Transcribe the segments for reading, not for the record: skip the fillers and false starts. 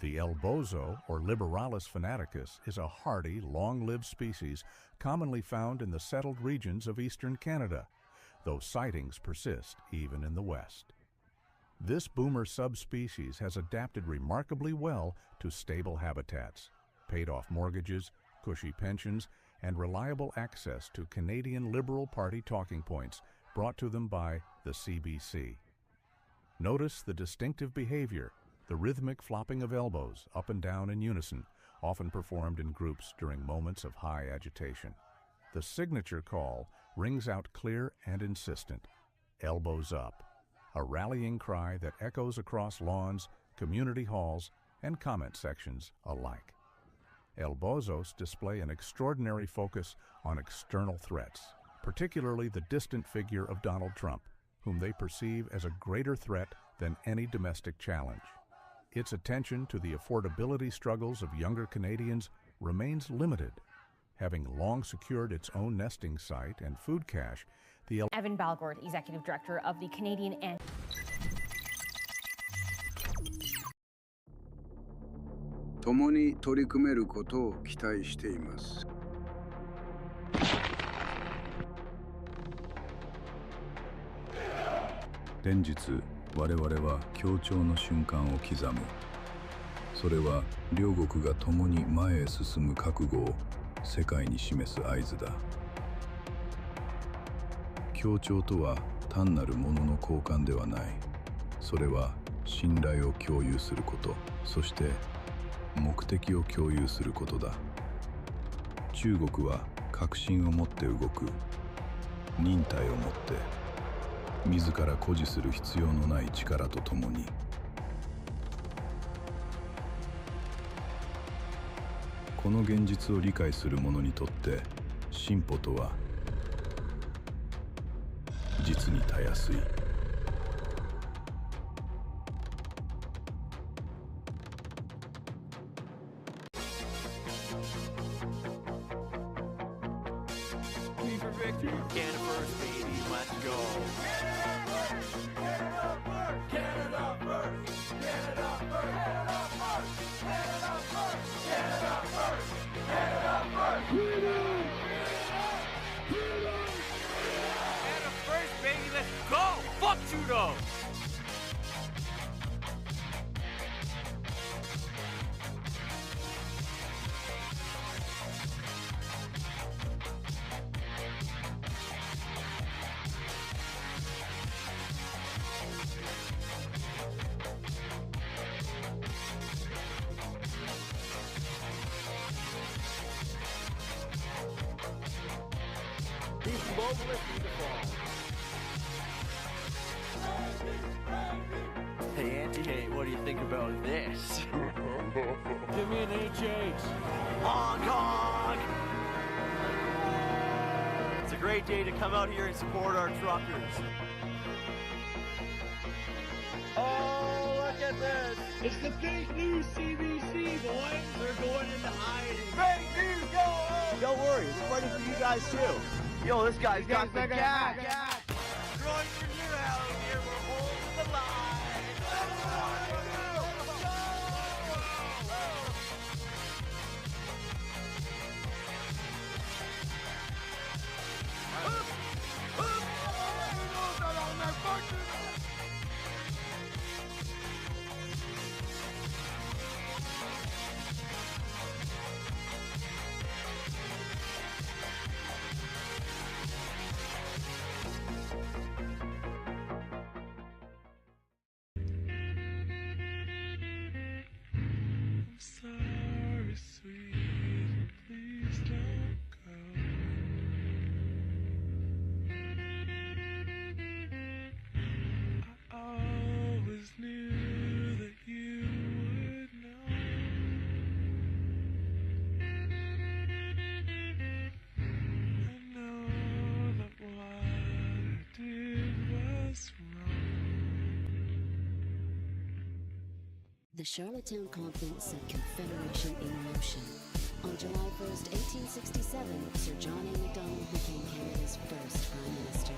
The elbozo, or Liberalis fanaticus, is a hardy, long-lived species commonly found in the settled regions of eastern Canada, though sightings persist even in the west. This boomer subspecies has adapted remarkably well to stable habitats, paid-off mortgages, cushy pensions, and reliable access to Canadian Liberal Party talking points brought to them by the CBC. Notice the distinctive behavior, the rhythmic flopping of elbows up and down in unison, often performed in groups during moments of high agitation. The signature call rings out clear and insistent, elbows up, a rallying cry that echoes across lawns, community halls, and comment sections alike. Elbozos display an extraordinary focus on external threats, particularly the distant figure of Donald Trump, whom they perceive as a greater threat than any domestic challenge. Its attention to the affordability struggles of younger Canadians remains limited. Having long secured its own nesting site and food cache, the Evan Balgord, Executive Director of the Canadian and 共に取り組めることを期待しています。連日我々は協調の瞬間を刻む。それは両国が共に前へ進む覚悟を世界に示す合図だ。協調とは単なるものの交換ではない。それは信頼を共有すること、そして目的を共有することだ。中国は確信を持って動く。忍耐を持って自ら誇示する必要のない力とともに。この現実を理解する者にとって進歩とは実にたやすい。Hey, Auntie, hey, what do you think about this? Give me an HH. Honk, honk! It's a great day to come out here and support our truckers. Oh, look at this! It's the fake news CBC, boys. They're going into hiding. Fake news, go! Don't worry, we're fighting for you guys too. Yo, this guy's got the gas. Growing for you out here, we're holding the line. Sorry, sweet, please don't go. I always knew that you would know. I know that what I did was wrong. The Charlottetown Conference set Confederation in motion. On July 1st, 1867, Sir John A. Macdonald became Canada's first Prime Minister.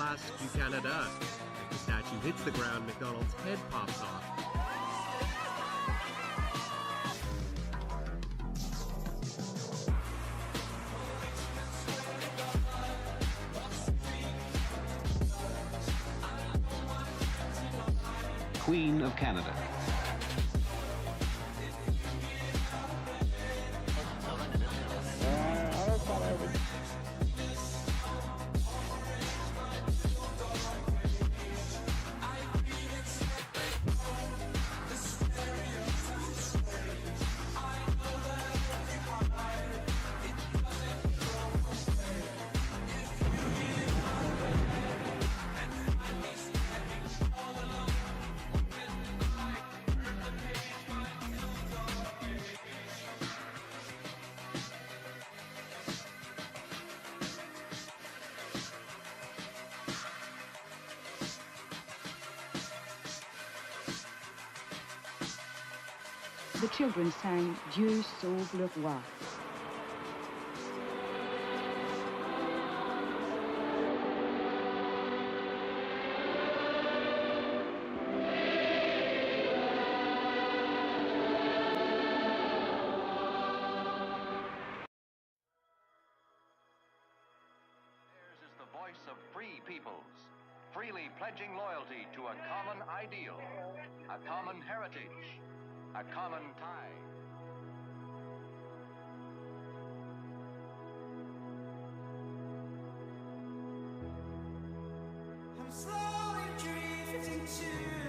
last to Canada. As the statue hits the ground, McDonald's head pops off. Queen of Canada. The children sang Dieu sauve le roi. Of free peoples, freely pledging loyalty to a common ideal, a common heritage, a common tie. I'm slowly drifting to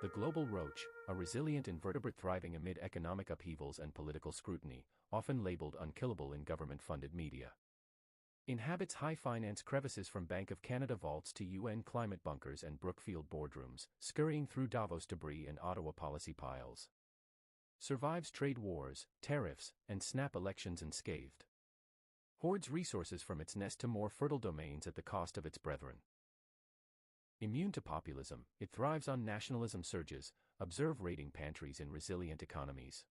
The global roach, a resilient invertebrate thriving amid economic upheavals and political scrutiny, often labeled unkillable in government-funded media. Inhabits high-finance crevices from Bank of Canada vaults to UN climate bunkers and Brookfield boardrooms, scurrying through Davos debris and Ottawa policy piles. Survives trade wars, tariffs, and snap elections unscathed. Hoards resources from its nest to more fertile domains at the cost of its brethren. Immune to populism, it thrives on nationalism surges, observe raiding pantries in resilient economies.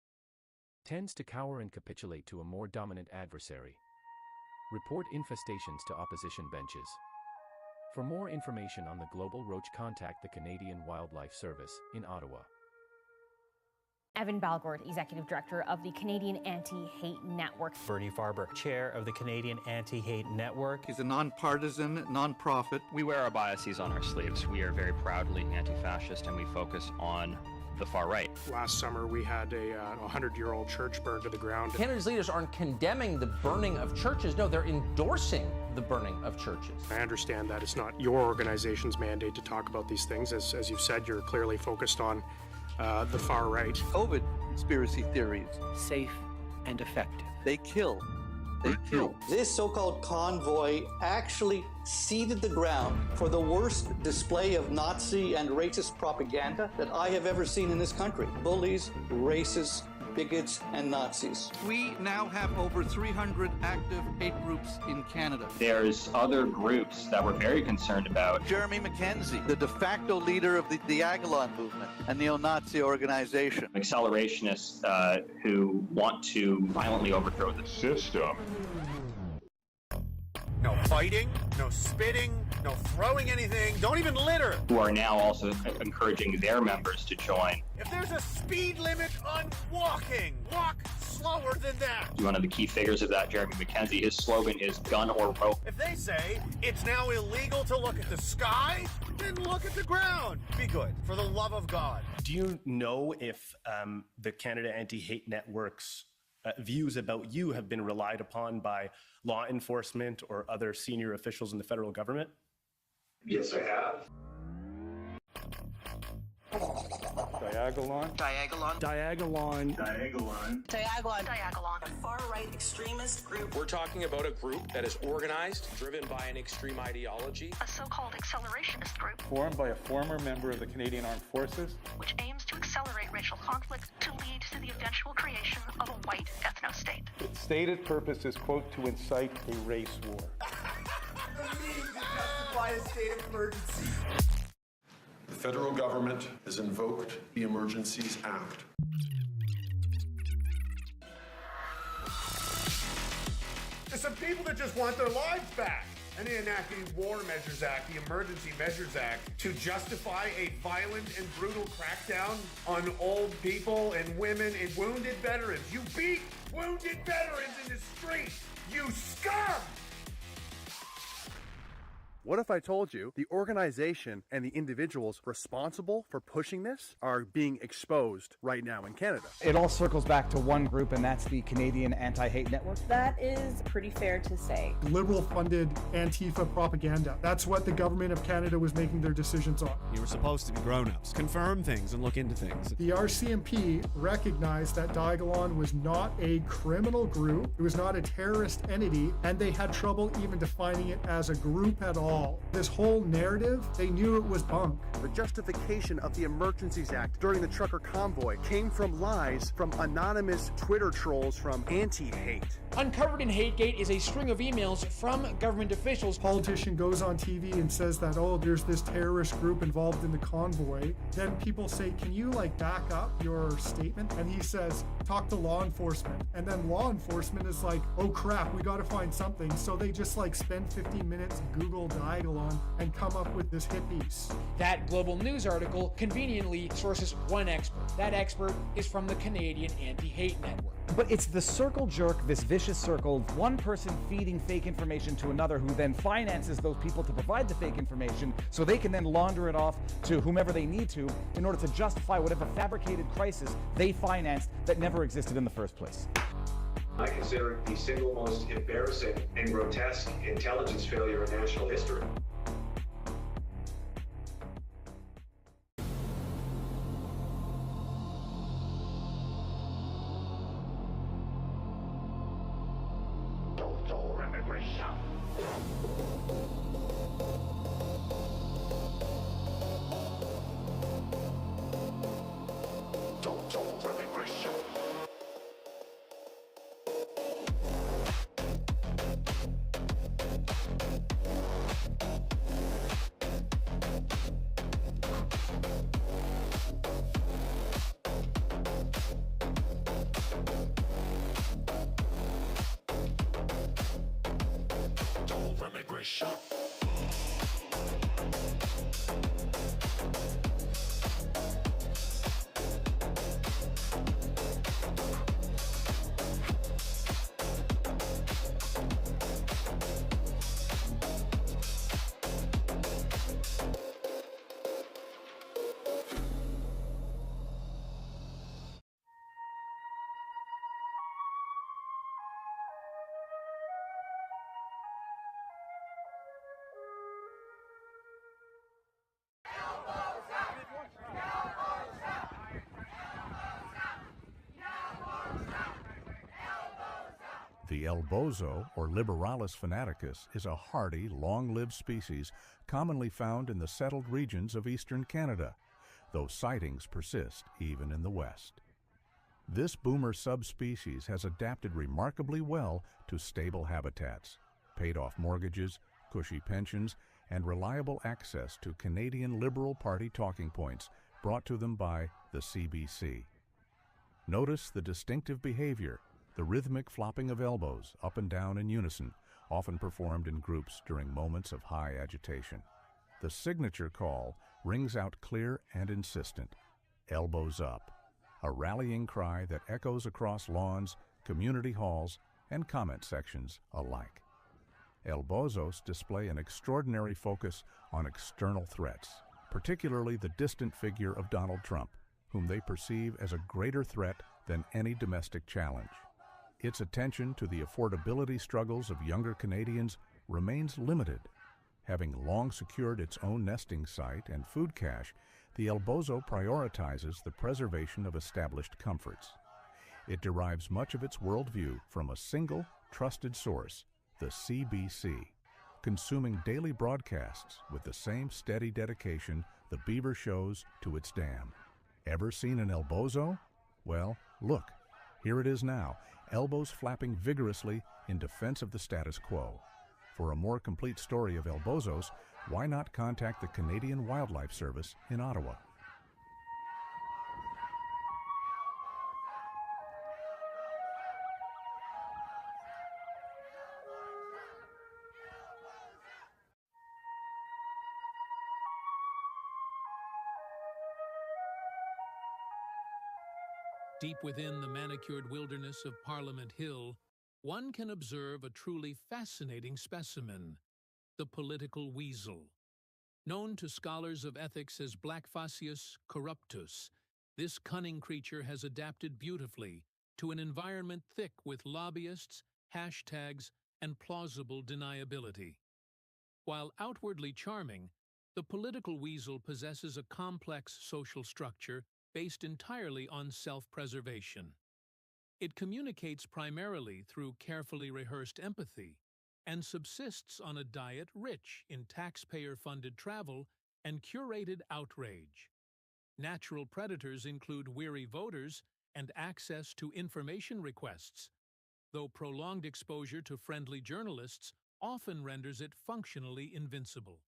Tends to cower and capitulate to a more dominant adversary. Report infestations to opposition benches. For more information on the global roach, contact the Canadian Wildlife Service in Ottawa. Evan Balgord, Executive Director of the Canadian Anti-Hate Network. Bernie Farber, Chair of the Canadian Anti-Hate Network. He's a nonpartisan, nonprofit. We wear our biases on our sleeves. We are very proudly anti-fascist, and we focus on the far right. Last summer, we had a 100-year-old church burned to the ground. Canada's leaders aren't condemning the burning of churches. No, they're endorsing the burning of churches. I understand that it's not your organization's mandate to talk about these things. As you've said, you're clearly focused on the far right. COVID conspiracy theories. Safe and effective. They kill. They kill. This so-called convoy actually seeded the ground for the worst display of Nazi and racist propaganda that I have ever seen in this country. Bullies, racists, bigots, and Nazis. We now have over 300 active hate groups in Canada. There's other groups that we're very concerned about. Jeremy McKenzie, the de facto leader of the Diagolon movement, a neo-Nazi organization. Accelerationists who want to violently overthrow the system. No fighting, no spitting, no throwing anything, don't even litter. Who are now also encouraging their members to join. If there's a speed limit on walking, walk slower than that. One of the key figures of that, Jeremy McKenzie, his slogan is gun or rope. If they say it's now illegal to look at the sky, then look at the ground. Be good, for the love of God. Do you know if the Canada Anti-Hate Network's views about you have been relied upon by law enforcement or other senior officials in the federal government? Yes, I have. Diagolon. Diagolon. Diagolon. Diagolon. Diagolon. Diagolon. A far-right extremist group. We're talking about a group that is organized, driven by an extreme ideology. A so-called accelerationist group. Formed by a former member of the Canadian Armed Forces. Which aims to accelerate racial conflict to lead to the eventual creation of a white ethno-state. Its stated purpose is, quote, to incite a race war. The need to justify a state of emergency. The federal government has invoked the Emergencies Act. There's some people that just want their lives back. And they enact the War Measures Act, the Emergency Measures Act, to justify a violent and brutal crackdown on old people and women and wounded veterans. You beat wounded veterans in the street, you scum! What if I told you the organization and the individuals responsible for pushing this are being exposed right now in Canada? It all circles back to one group, and that's the Canadian Anti-Hate Network. That is pretty fair to say. Liberal-funded Antifa propaganda. That's what the government of Canada was making their decisions on. You were supposed to be grown-ups, confirm things and look into things. The RCMP recognized that Diagolon was not a criminal group, it was not a terrorist entity, and they had trouble even defining it as a group at all. This whole narrative, they knew it was bunk. The justification of the Emergencies Act during the trucker convoy came from lies from anonymous Twitter trolls from Anti-Hate. Uncovered in Hategate is a string of emails from government officials. Politician goes on TV and says that, oh, there's this terrorist group involved in the convoy. Then people say, can you back up your statement? And he says, talk to law enforcement. And then law enforcement is like, oh crap, we got to find something. So they just spend 15 minutes, Google Diagolon, and come up with this hit piece. That Global News article conveniently sources one expert. That expert is from the Canadian Anti-Hate Network. But it's the circle jerk, this vicious circle, one person feeding fake information to another who then finances those people to provide the fake information so they can then launder it off to whomever they need to in order to justify whatever fabricated crisis they financed that never existed in the first place. I consider it the single most embarrassing and grotesque intelligence failure in national history. Fresh. The elbozo, or Liberalis fanaticus, is a hardy, long-lived species commonly found in the settled regions of eastern Canada, though sightings persist even in the west. This boomer subspecies has adapted remarkably well to stable habitats, paid-off mortgages, cushy pensions, and reliable access to Canadian Liberal Party talking points brought to them by the CBC. Notice the distinctive behavior, the rhythmic flopping of elbows up and down in unison, often performed in groups during moments of high agitation. The signature call rings out clear and insistent, elbows up, a rallying cry that echoes across lawns, community halls, and comment sections alike. Elbozos display an extraordinary focus on external threats, particularly the distant figure of Donald Trump, whom they perceive as a greater threat than any domestic challenge. Its attention to the affordability struggles of younger Canadians remains limited. Having long secured its own nesting site and food cache, the elbozo prioritizes the preservation of established comforts. It derives much of its worldview from a single, trusted source, the CBC, consuming daily broadcasts with the same steady dedication the beaver shows to its dam. Ever seen an elbozo? Well, look, here it is now, elbows flapping vigorously in defense of the status quo. For a more complete story of elbozos, why not contact the Canadian Wildlife Service in Ottawa? Deep within the manicured wilderness of Parliament Hill, one can observe a truly fascinating specimen, the political weasel. Known to scholars of ethics as Blackphaceus corruptus, this cunning creature has adapted beautifully to an environment thick with lobbyists, hashtags, and plausible deniability. While outwardly charming, the political weasel possesses a complex social structure based entirely on self-preservation. It communicates primarily through carefully rehearsed empathy and subsists on a diet rich in taxpayer-funded travel and curated outrage. Natural predators include weary voters and access to information requests, though prolonged exposure to friendly journalists often renders it functionally invincible.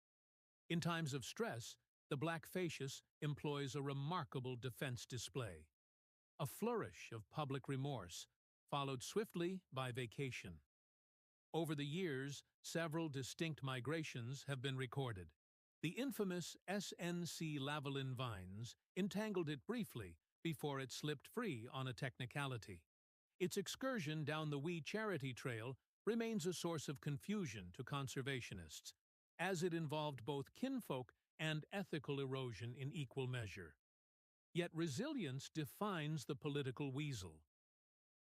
In times of stress, the Blackphaceus employs a remarkable defense display. A flourish of public remorse, followed swiftly by vacation. Over the years, several distinct migrations have been recorded. The infamous SNC Lavalin vines entangled it briefly before it slipped free on a technicality. Its excursion down the Wee Charity Trail remains a source of confusion to conservationists, as it involved both kinfolk and ethical erosion in equal measure. Yet resilience defines the political weasel.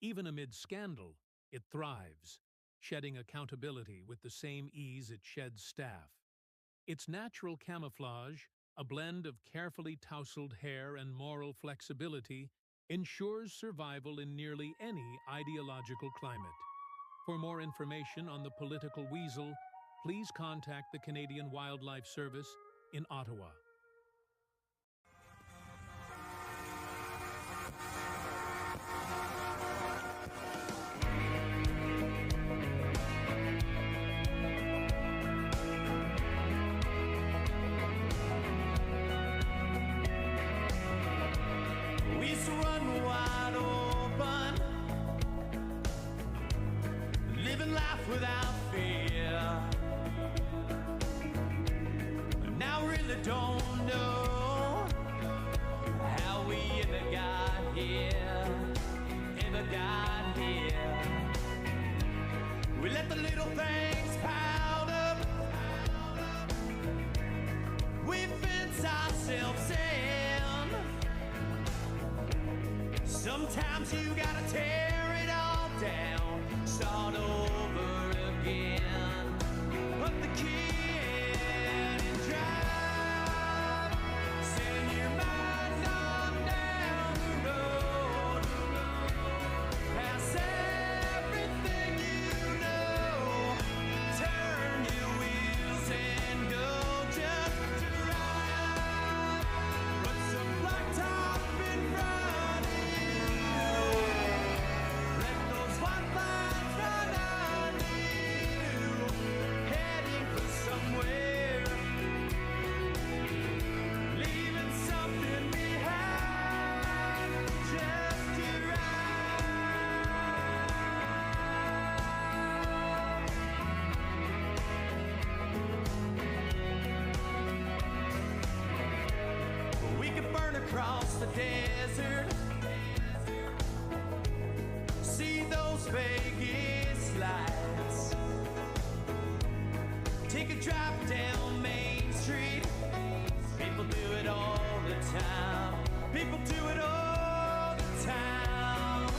Even amid scandal, it thrives, shedding accountability with the same ease it sheds staff. Its natural camouflage, a blend of carefully tousled hair and moral flexibility, ensures survival in nearly any ideological climate. For more information on the political weasel, please contact the Canadian Wildlife Service in Ottawa. We used to run wide open, living life without fear. really don't know how we ever got here, ever got here. We let the little things pile up. We fence ourselves in. Sometimes you gotta tear it all down, start over again. Put the key in and drive. Send your mind on down the road. Pass everything you know. Turn your wheels and go just drive. Put some blacktop in front of you. Let those white lines run under you. Heading for somewhere. Leaving something behind. Just to ride. We could burn across the desert. See those Vegas lights. Take a drive down Main Street. People do it all the time. People do it all the time.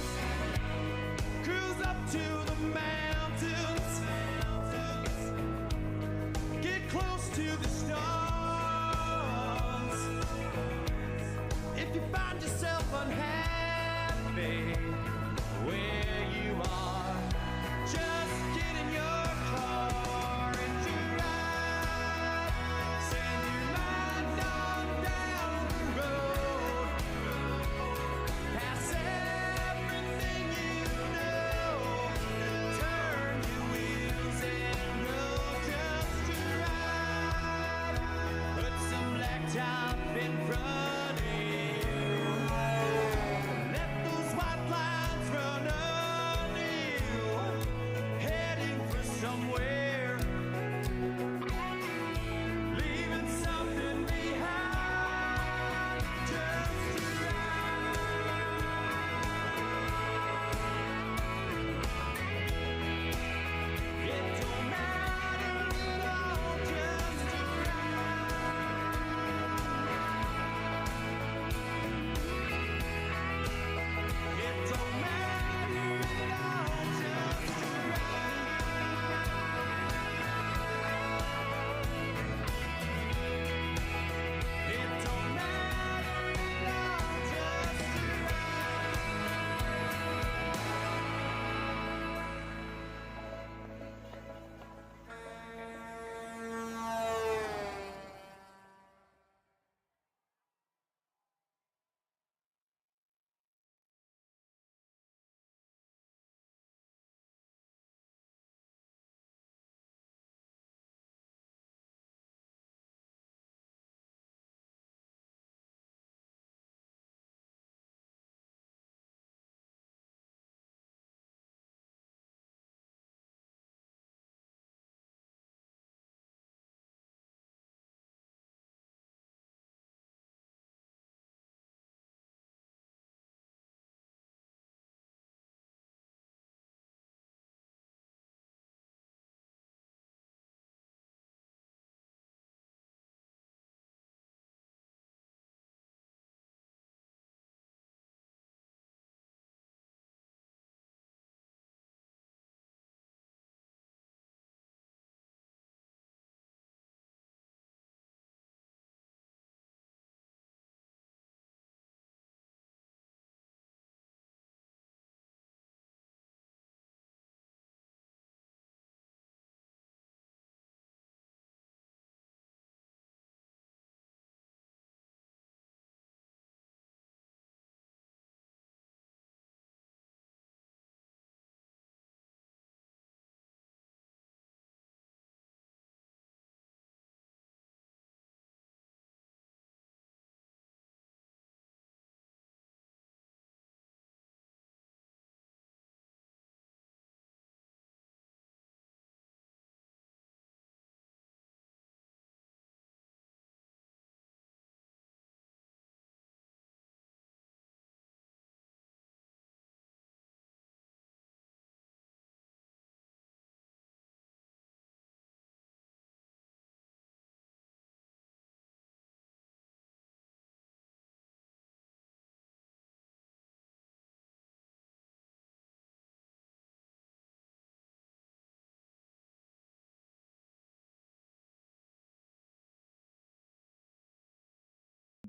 Cruise up to the mountains. Get close to the stars. If you find yourself unhappy where you are, just get in your car and drive. Send your mind on down the road. Pass everything you know. Turn your wheels and go just drive. Put some blacktop in front of you. Let those white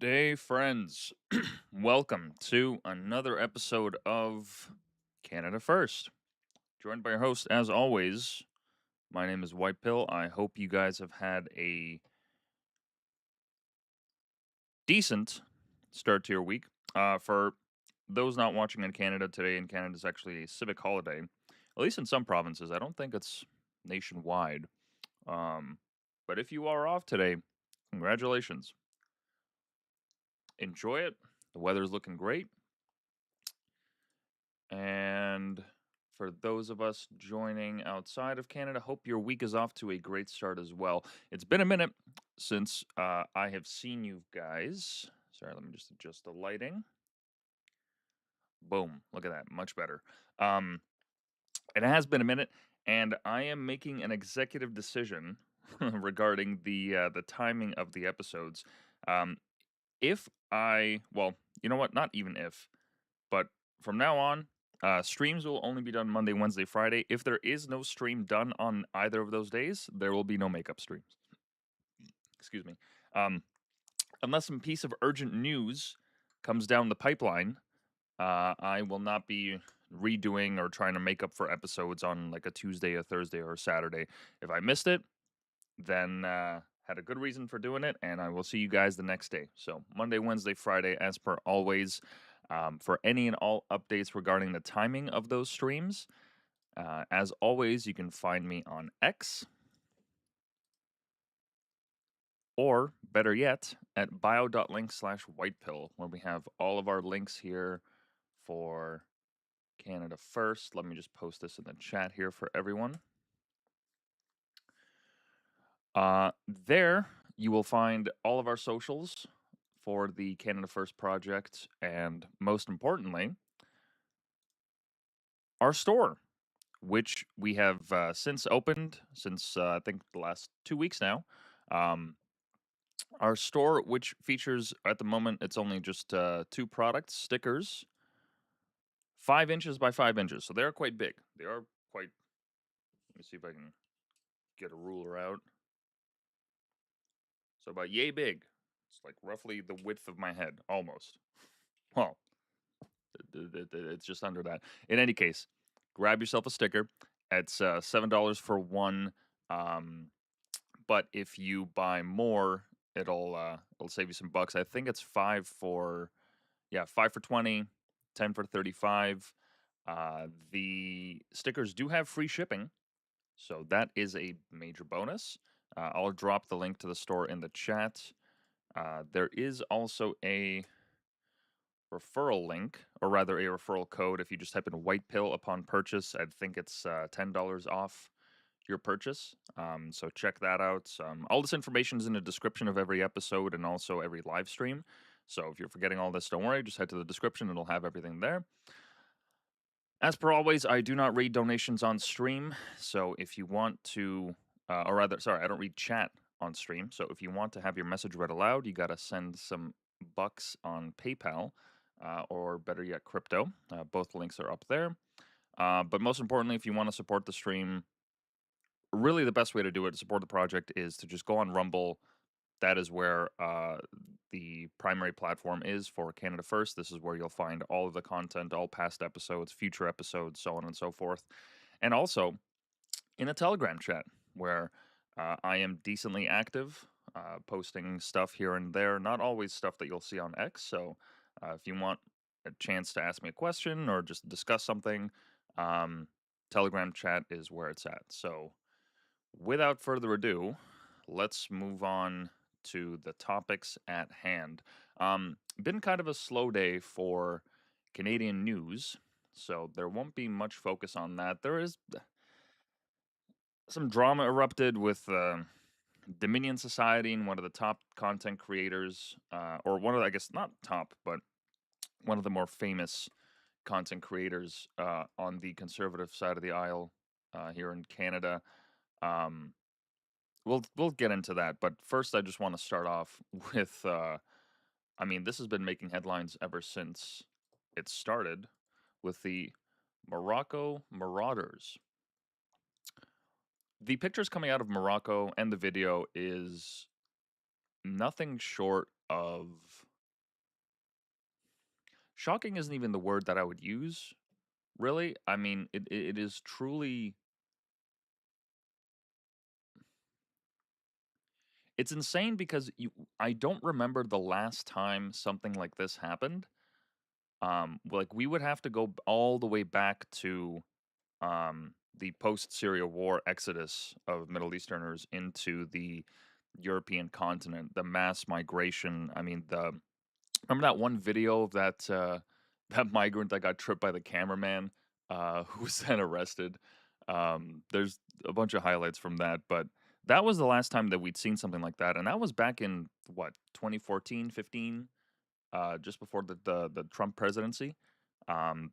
day, friends. Welcome to another episode of Canada First. Joined by your host, as always. My name is WHITEPILL. I hope you guys have had a decent start to your week. For those not watching in Canada today, in Canada is actually a civic holiday, at least in some provinces. I don't think it's nationwide. But if you are off today, congratulations. Enjoy it. The weather's looking great. And for those of us joining outside of Canada, hope your week is off to a great start as well. It's been a minute since I have seen you guys. Sorry, let me just adjust the lighting. Boom. Look at that. Much better. It has been a minute, and I am making an executive decision regarding the timing of the episodes. Well, you know what? Not even if, but from now on, streams will only be done Monday, Wednesday, Friday. If there is no stream done on either of those days, there will be no makeup streams. Excuse me. Unless some piece of urgent news comes down the pipeline, I will not be redoing or trying to make up for episodes on like a Tuesday, a Thursday, or a Saturday. If I missed it, then had a good reason for doing it, and I will see you guys the next day. So Monday, Wednesday, Friday, as per always. For any and all updates regarding the timing of those streams, as always, you can find me on X, or better yet, at bio.link/whitepill, where we have all of our links here for Canada First. Let me just post this in the chat here for everyone. There, you will find all of our socials for the Canada First project, and most importantly, our store, which we have since opened, since I think the last 2 weeks now. Our store, which features, at the moment, it's only just 2 products, stickers, 5 inches by 5 inches. So they're quite big. They are quite, let me see if I can get a ruler out. So about yay big. It's like roughly the width of my head, almost. Well, it's just under that. In any case, grab yourself a sticker. It's $7 for one. But if you buy more, it'll save you some bucks. I think it's 5 for 20, 10 for 35. The stickers do have free shipping, so that is a major bonus. I'll drop the link to the store in the chat. There is also a referral link, or rather a referral code. If you just type in WHITEPILL upon purchase, I think it's $10 off your purchase. So check that out. All this information is in the description of every episode and also every live stream. So if you're forgetting all this, don't worry. Just head to the description. It'll have everything there. As per always, I do not read donations on stream. So if you want to, I don't read chat on stream. So if you want to have your message read aloud, you got to send some bucks on PayPal, or better yet, crypto. Both links are up there. But most importantly, if you want to support the stream, really the best way to do it to support the project is to just go on Rumble. That is where the primary platform is for Canada First. This is where you'll find all of the content, all past episodes, future episodes, so on and so forth. And also in a Telegram chat where I am decently active, posting stuff here and there, not always stuff that you'll see on X. So if you want a chance to ask me a question or just discuss something, Telegram chat is where it's at. So without further ado, let's move on to the topics at hand. Been kind of a slow day for Canadian news, so there won't be much focus on that. There is some drama erupted with Dominion Society and one of the top content creators, or one of the, I guess not top, but one of the more famous content creators on the conservative side of the aisle here in Canada. We'll get into that, but first I just want to start off with, this has been making headlines ever since it started, with the Morocco Marauders. The pictures coming out of Morocco and the video is nothing short of shocking isn't even the word that I would use, really. I mean, it is truly. It's insane because I don't remember the last time something like this happened. Like we would have to go all the way back to the post-Syria war exodus of Middle Easterners into the European continent, the mass migration. I mean, remember that one video of that that migrant that got tripped by the cameraman, who was then arrested. There's a bunch of highlights from that, but that was the last time that we'd seen something like that, and that was back in what 2014, 15, just before the Trump presidency.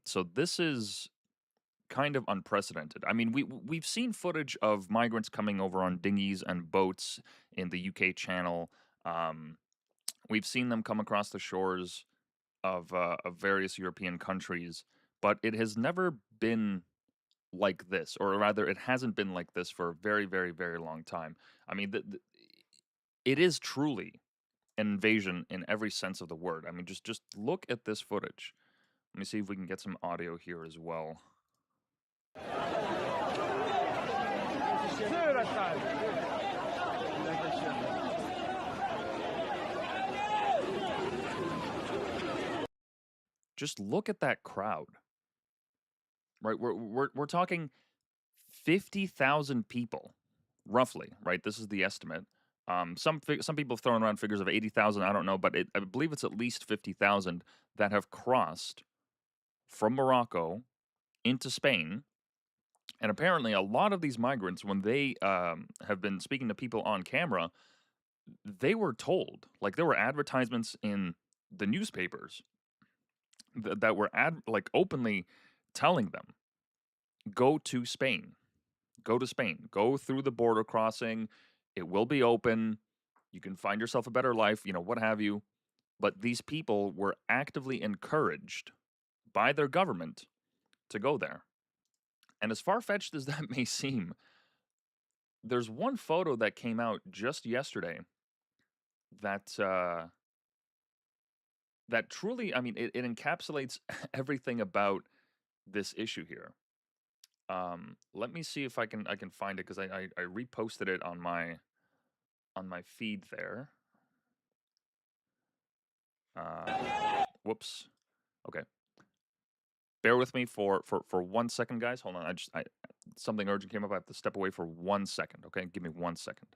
So this is kind of unprecedented. I mean, we've seen footage of migrants coming over on dinghies and boats in the UK Channel. We've seen them come across the shores of various European countries, but it has never been like this, or rather, it hasn't been like this for a very, very, very long time. I mean, it is truly an invasion in every sense of the word. I mean, just look at this footage. Let me see if we can get some audio here as well. Just look at that crowd. Right, we're talking 50,000 people, roughly. Right, this is the estimate. Some people have thrown around figures of 80,000. I don't know, but I believe it's at least 50,000 that have crossed from Morocco into Spain. And apparently, a lot of these migrants, when they have been speaking to people on camera, they were told, like there were advertisements in the newspapers that were openly telling them, go to Spain, go to Spain, go through the border crossing. It will be open. You can find yourself a better life, what have you. But these people were actively encouraged by their government to go there. And as far-fetched as that may seem, there's one photo that came out just yesterday that that truly, I mean, it encapsulates everything about this issue here. Let me see if I can find it, because I reposted it on my feed there. Whoops. Okay. Bear with me for 1 second, guys. Hold on. Something urgent came up. I have to step away for 1 second. Okay, give me 1 second.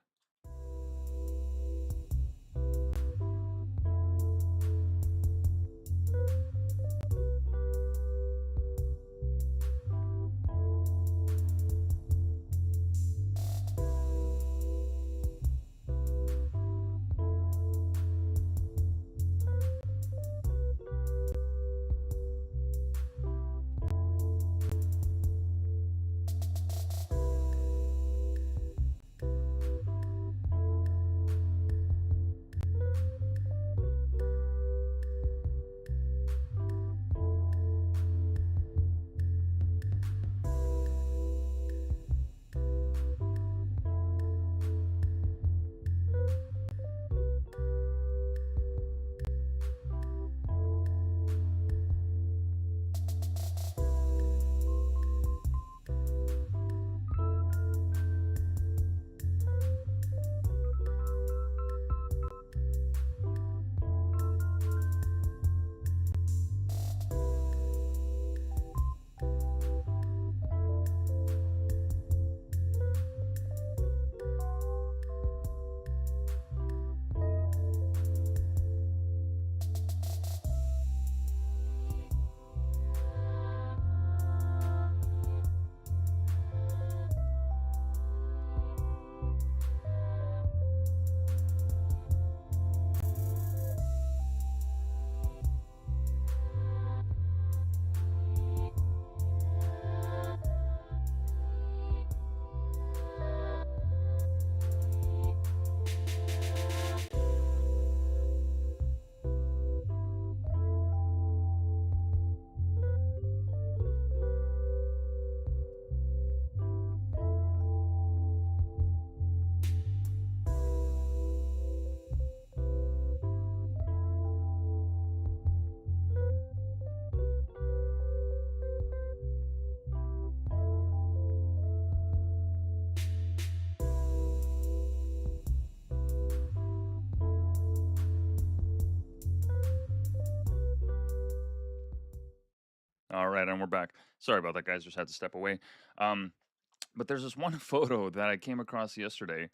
All right, and we're back. Sorry about that, guys. Just had to step away. But there's this one photo that I came across yesterday.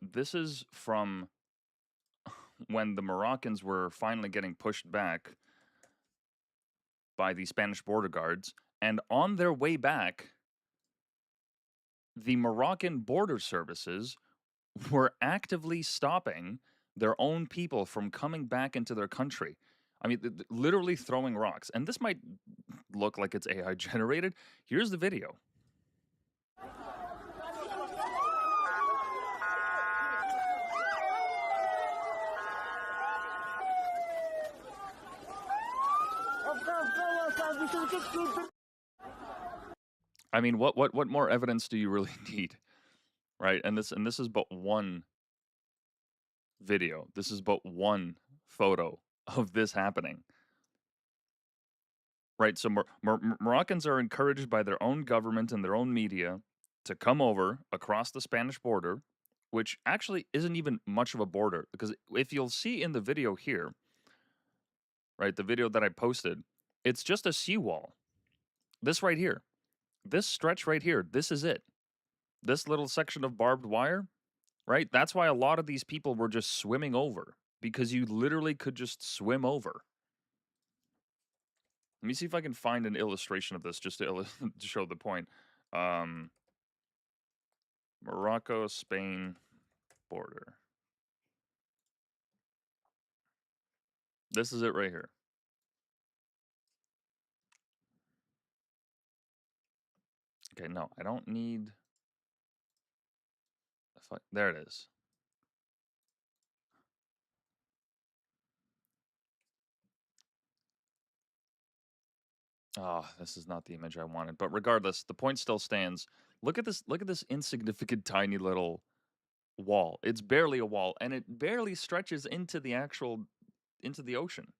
This is from when the Moroccans were finally getting pushed back by the Spanish border guards. And on their way back, the Moroccan border services were actively stopping their own people from coming back into their country. I mean, literally throwing rocks. And this might look like it's AI generated. Here's the video. I mean, what more evidence do you really need? Right? And this is but one video. This is but one photo of this happening. Right? So Moroccans are encouraged by their own government and their own media to come over across the Spanish border, which actually isn't even much of a border, because if you'll see in the video here, right, the video that I posted, it's just a seawall. This right here. This stretch right here, this is it. This little section of barbed wire, right? That's why a lot of these people were just swimming over, because you literally could just swim over. Let me see if I can find an illustration of this just to show the point. Morocco-Spain border. This is it right here. Okay, no, I don't need... There it is. Oh, this is not the image I wanted. But regardless, the point still stands. Look at this insignificant tiny little wall. It's barely a wall, and it barely stretches into the ocean.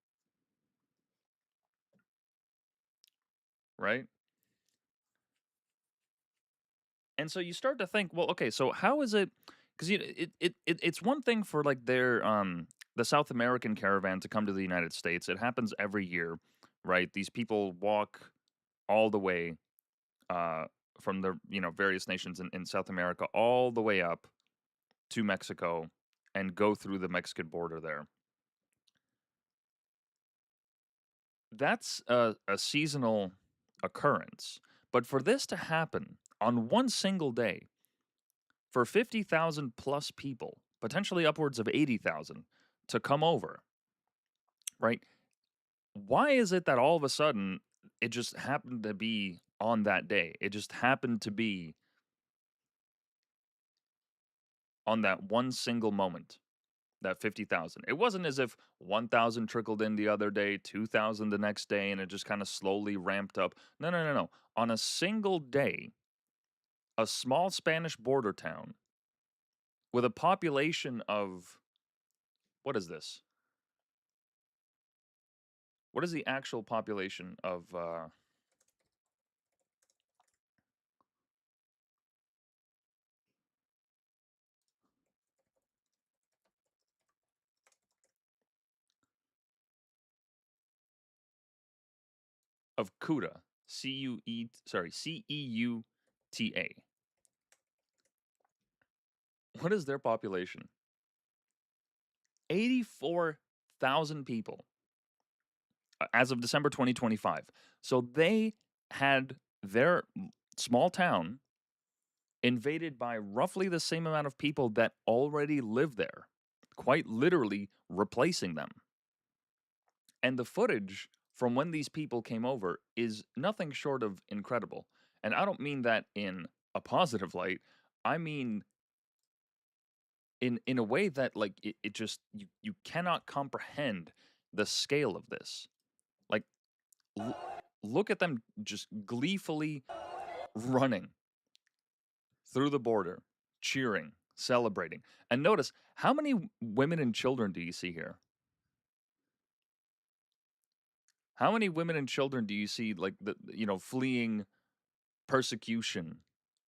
Right? And so you start to think, well, okay, so how is it? Because it's one thing for like their the South American caravan to come to the United States. It happens every year, right? These people walk all the way from the various nations in South America all the way up to Mexico and go through the Mexican border there. That's a seasonal occurrence. But for this to happen on one single day, for 50,000 plus people, potentially upwards of 80,000, to come over, right? Why is it that all of a sudden it just happened to be on that day? It just happened to be on that one single moment, that 50,000. It wasn't as if 1,000 trickled in the other day, 2,000 the next day, and it just kind of slowly ramped up. No. On a single day, a small Spanish border town with a population of, what is this? What is the actual population of Ceuta? Ceuta. What is their population? 84,000 people as of December 2025. So they had their small town invaded by roughly the same amount of people that already live there, quite literally replacing them. And the footage from when these people came over is nothing short of incredible. And I don't mean that in a positive light. I mean in a way that like it just you cannot comprehend the scale of this. Like look at them just gleefully running through the border, cheering, celebrating. And notice, how many women and children do you see here? How many women and children do you see, like, fleeing persecution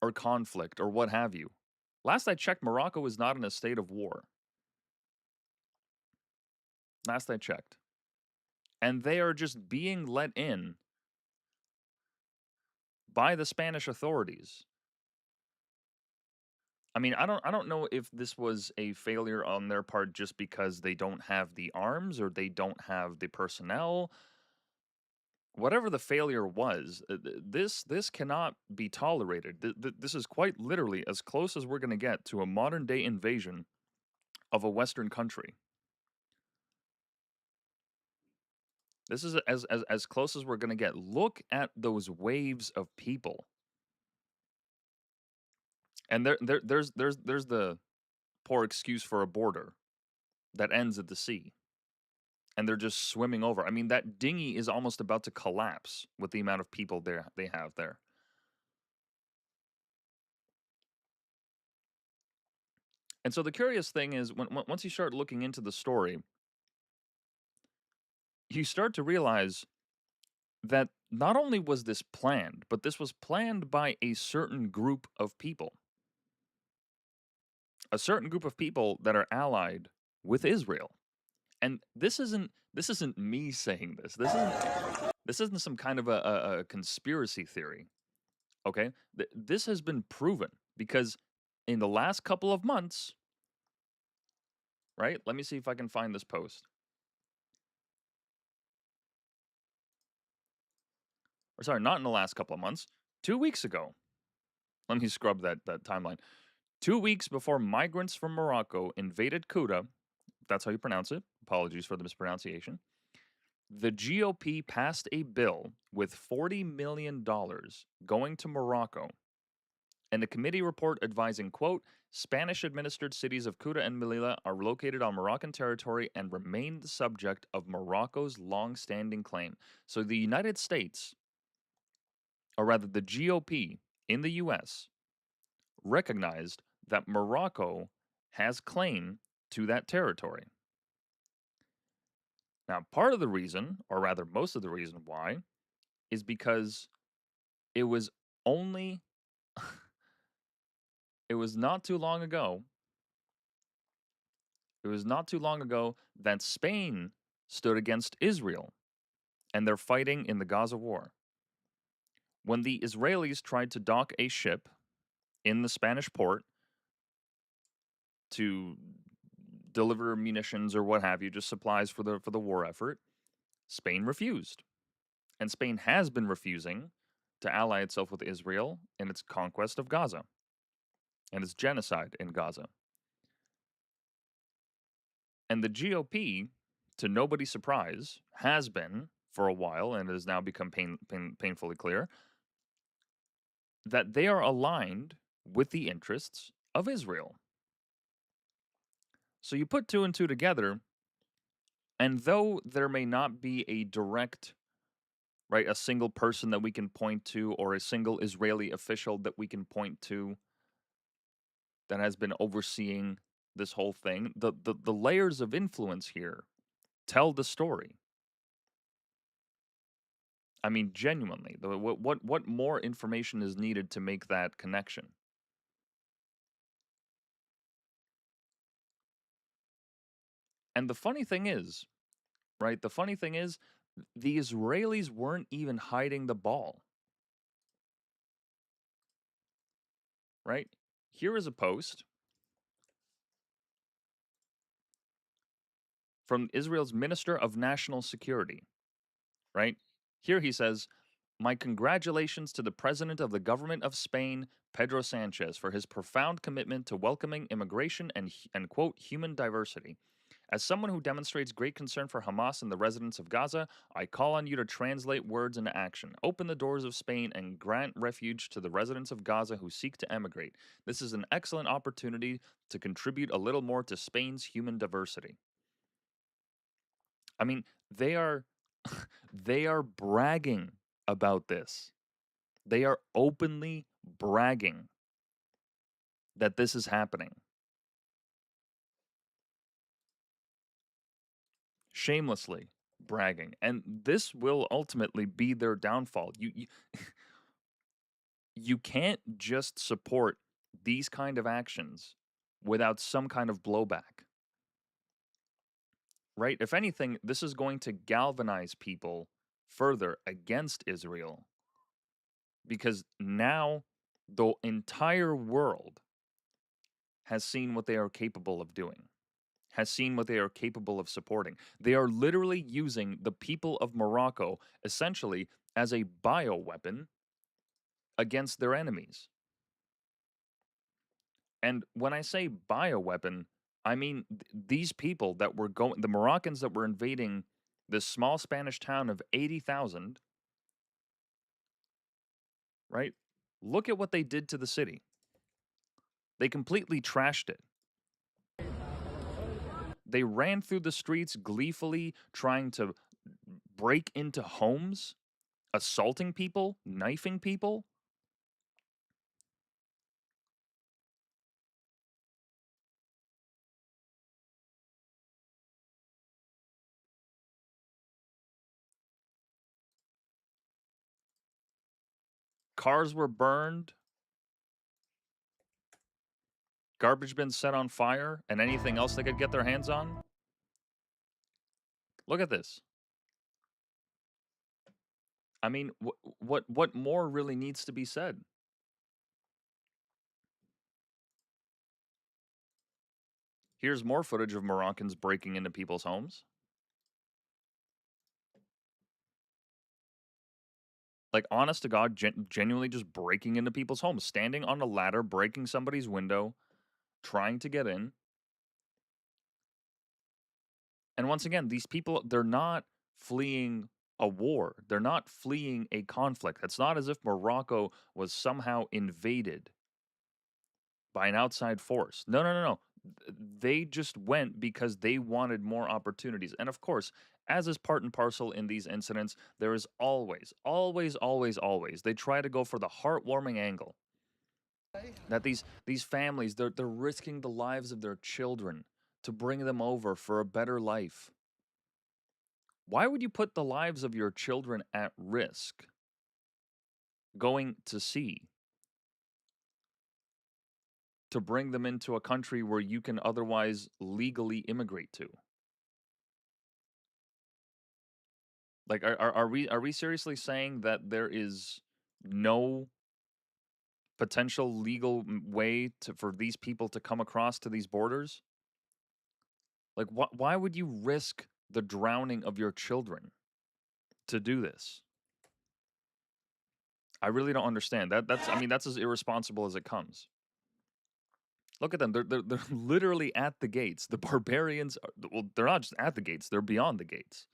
or conflict or what have you? Last I checked, Morocco is not in a state of war. Last I checked. And they are just being let in by the Spanish authorities. I mean, I don't know if this was a failure on their part just because they don't have the arms or they don't have the personnel. Whatever the failure was, this cannot be tolerated. This is quite literally as close as we're going to get to a modern day invasion of a Western country. This is as close as we're going to get. Look at those waves of people. And there's the poor excuse for a border that ends at the sea. And they're just swimming over. I mean, that dinghy is almost about to collapse with the amount of people they have there. And so the curious thing is, once you start looking into the story, you start to realize that not only was this planned, but this was planned by a certain group of people. A certain group of people that are allied with Israel. And this isn't me saying this. This isn't some kind of a conspiracy theory. Okay? This has been proven because in the last couple of months, right? Let me see if I can find this post. Or sorry, not in the last couple of months. 2 weeks ago. Let me scrub that timeline. 2 weeks before migrants from Morocco invaded Ceuta, if that's how you pronounce it, apologies for the mispronunciation, the GOP passed a bill with $40 million going to Morocco, and a committee report advising, quote, Spanish-administered cities of Ceuta and Melilla are located on Moroccan territory and remain the subject of Morocco's long-standing claim. So the United States, or rather the GOP in the U.S., recognized that Morocco has claim to that territory. Now, part of the reason, or rather most of the reason why, is because it was only, it was not too long ago that Spain stood against Israel, and they're fighting in the Gaza war. When the Israelis tried to dock a ship in the Spanish port to deliver munitions or what have you, just supplies for the war effort, Spain refused. And Spain has been refusing to ally itself with Israel in its conquest of Gaza and its genocide in Gaza. And the GOP, to nobody's surprise, has been for a while, and it has now become painfully clear, that they are aligned with the interests of Israel. So you put two and two together, and though there may not be a direct, right, a single person that we can point to or a single Israeli official that we can point to that has been overseeing this whole thing, the layers of influence here tell the story. I mean, genuinely, what more information is needed to make that connection? And the funny thing is, right, the Israelis weren't even hiding the ball. Right? Here is a post from Israel's Minister of National Security. Right? Here he says, my congratulations to the President of the Government of Spain, Pedro Sanchez, for his profound commitment to welcoming immigration and quote, human diversity. As someone who demonstrates great concern for Hamas and the residents of Gaza, I call on you to translate words into action. Open the doors of Spain and grant refuge to the residents of Gaza who seek to emigrate. This is an excellent opportunity to contribute a little more to Spain's human diversity. I mean, they are bragging about this. They are openly bragging that this is happening. Shamelessly bragging, and this will ultimately be their downfall. You can't just support these kind of actions without some kind of blowback. Right? If anything, this is going to galvanize people further against Israel. because now the entire world has seen what they are capable of doing, has seen what they are capable of supporting. They are literally using the people of Morocco essentially as a bioweapon against their enemies. And when I say bioweapon, I mean these people that were going, the Moroccans that were invading this small Spanish town of 80,000, right? Look at what they did to the city. They completely trashed it. They ran through the streets gleefully, trying to break into homes, assaulting people, knifing people. Cars were burned. Garbage bins set on fire, and anything else they could get their hands on. Look at this. I mean, what more really needs to be said? Here's more footage of Moroccans breaking into people's homes. Like, honest to God, genuinely just breaking into people's homes, standing on a ladder, breaking somebody's window, trying to get in. And once again, these people, they're not fleeing a war. They're not fleeing a conflict. It's not as if Morocco was somehow invaded by an outside force. No. They just went because they wanted more opportunities. And of course, as is part and parcel in these incidents, there is always, they try to go for the heartwarming angle. That these families, they're risking the lives of their children to bring them over for a better life. Why would you put the lives of your children at risk going to sea to bring them into a country where you can otherwise legally immigrate to? Like, are we seriously saying that there is no potential legal way for these people to come across to these borders? Like, why would you risk the drowning of your children to do this? I really don't understand. I mean, that's as irresponsible as it comes. Look at them. They're literally at the gates. The barbarians well, they're not just at the gates, they're beyond the gates.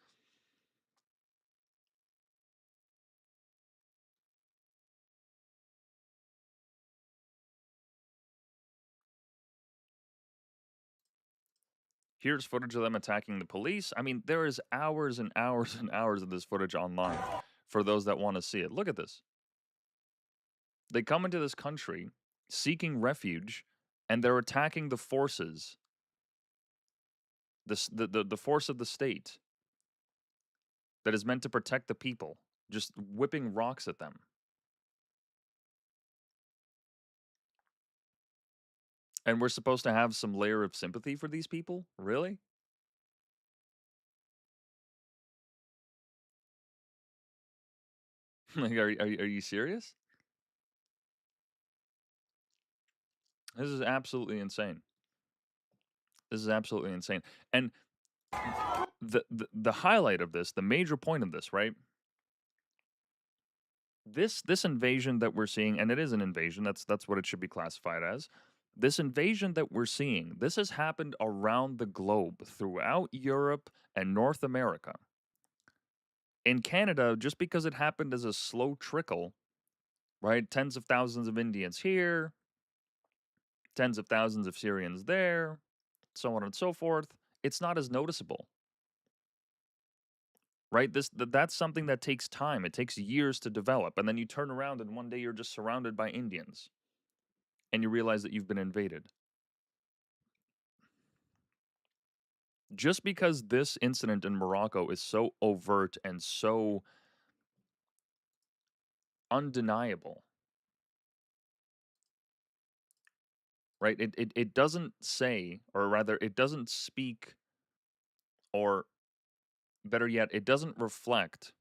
Here's footage of them attacking the police. I mean, there is hours and hours and hours of this footage online for those that want to see it. Look at this. They come into this country seeking refuge, and they're attacking the forces, the force of the state that is meant to protect the people, just whipping rocks at them. And we're supposed to have some layer of sympathy for these people? Really? Like, are you serious? This is absolutely insane. This is absolutely insane. And the highlight of this, the major point of this, right? This invasion that we're seeing, and it is an invasion, that's what it should be classified as. This invasion that we're seeing, this has happened around the globe, throughout Europe and North America. In Canada, just because it happened as a slow trickle, right? Tens of thousands of Indians here, tens of thousands of Syrians there, so on and so forth. It's not as noticeable, right? That's something that takes time. It takes years to develop, and then you turn around and one day you're just surrounded by Indians, and you realize that you've been invaded. Just because this incident in Morocco is so overt and so undeniable, right? It doesn't say, or rather, it doesn't speak, or better yet, it doesn't reflect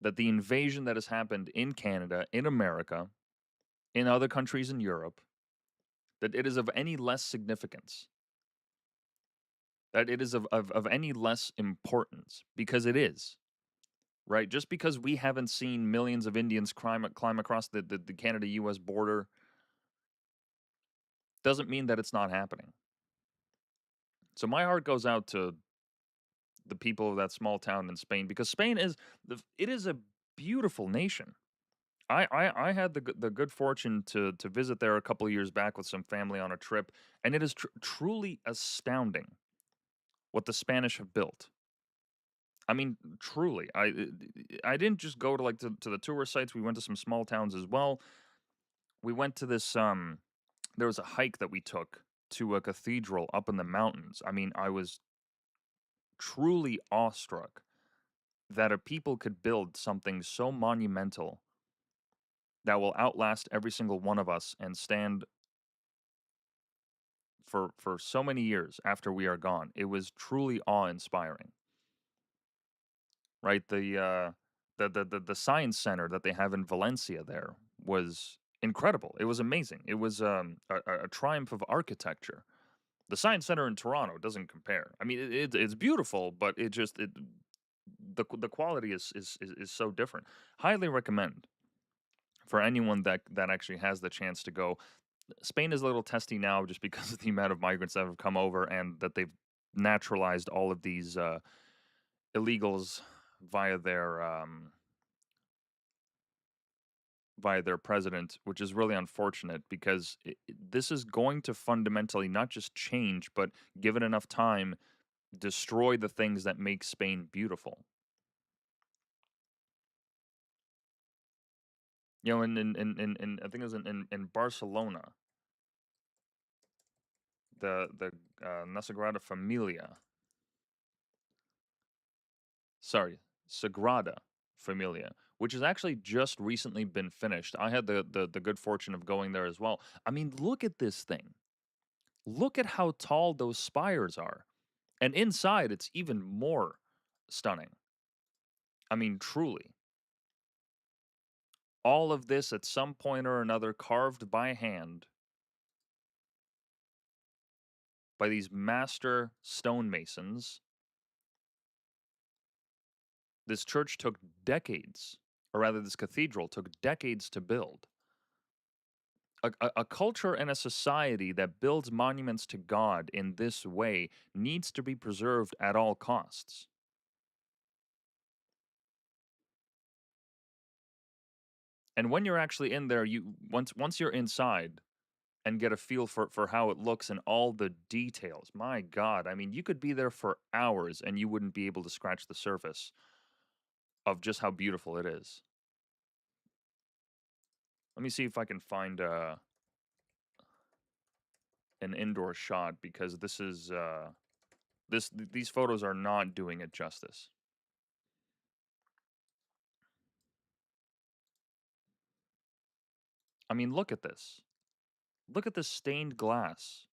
that the invasion that has happened in Canada, in America, in other countries in Europe, that it is of any less significance, that it is of any less importance, because it is, right? Just because we haven't seen millions of Indians climb across the Canada-U.S. border doesn't mean that it's not happening. So my heart goes out to the people of that small town in Spain, because Spain is it is a beautiful nation. I had the good fortune to visit there a couple of years back with some family on a trip, and it is truly astounding what the Spanish have built. I mean, truly. I didn't just go to to the tourist sites. We went to some small towns as well. We went to this there was a hike that we took to a cathedral up in the mountains. I mean, I was truly awestruck that a people could build something so monumental that will outlast every single one of us and stand for so many years after we are gone. It was truly awe-inspiring. Right? The science center that they have in Valencia there was incredible. It was amazing. It was a triumph of architecture. The science center in Toronto doesn't compare. I mean, it's beautiful, but the quality is so different. Highly recommend for anyone that actually has the chance to go. Spain is a little testy now just because of the amount of migrants that have come over and that they've naturalized all of these illegals via their president, which is really unfortunate, because this is going to fundamentally not just change, but given enough time, destroy the things that make Spain beautiful. You know, in I think it was in Barcelona, the Sagrada Familia. Sorry, Sagrada Familia, which has actually just recently been finished. I had the good fortune of going there as well. I mean, look at this thing. Look at how tall those spires are. And inside, it's even more stunning. I mean, truly. All of this at some point or another carved by hand by these master stonemasons. This church took decades, or rather this cathedral took decades to build. A culture and a society that builds monuments to God in this way needs to be preserved at all costs. And when you're actually in there, once you're inside and get a feel for how it looks and all the details, my God, I mean, you could be there for hours and you wouldn't be able to scratch the surface of just how beautiful it is. Let me see if I can find an indoor shot, because this is these photos are not doing it justice. I mean, look at this. Look at the stained glass.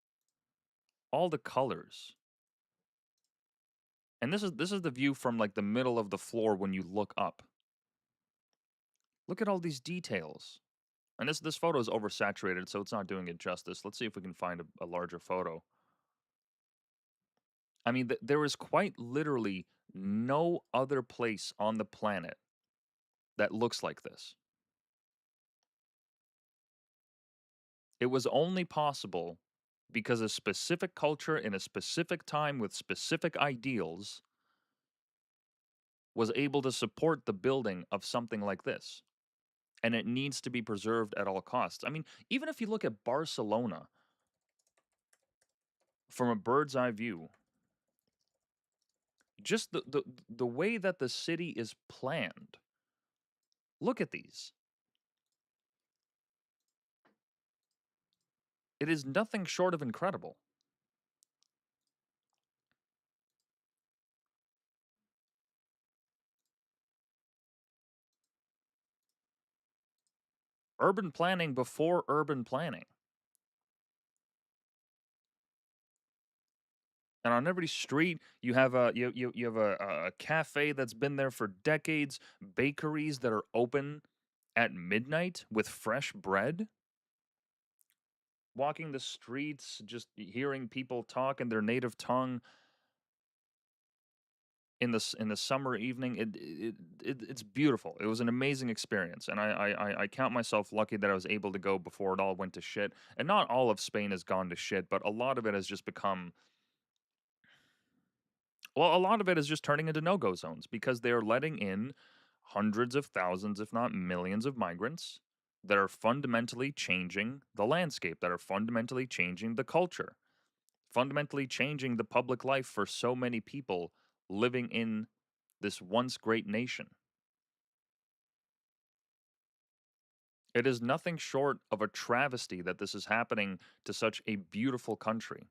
All the colors. And this is the view from like the middle of the floor when you look up. Look at all these details. And this photo is oversaturated, so it's not doing it justice. Let's see if we can find a larger photo. I mean, there is quite literally no other place on the planet that looks like this. It was only possible because a specific culture in a specific time with specific ideals was able to support the building of something like this. And it needs to be preserved at all costs. I mean, even if you look at Barcelona from a bird's eye view, just the way that the city is planned. Look at these. It is nothing short of incredible. Urban planning before urban planning. And on every street, you have you have a cafe that's been there for decades, bakeries that are open at midnight with fresh bread. Walking the streets, just hearing people talk in their native tongue in the summer evening, it's beautiful. It was an amazing experience, and I count myself lucky that I was able to go before it all went to shit. And not all of Spain has gone to shit, but a lot of it has just become, well, a lot of it is just turning into no-go zones because they're letting in hundreds of thousands, if not millions, of migrants that are fundamentally changing the landscape, that are fundamentally changing the culture, fundamentally changing the public life for so many people living in this once great nation. It is nothing short of a travesty that this is happening to such a beautiful country.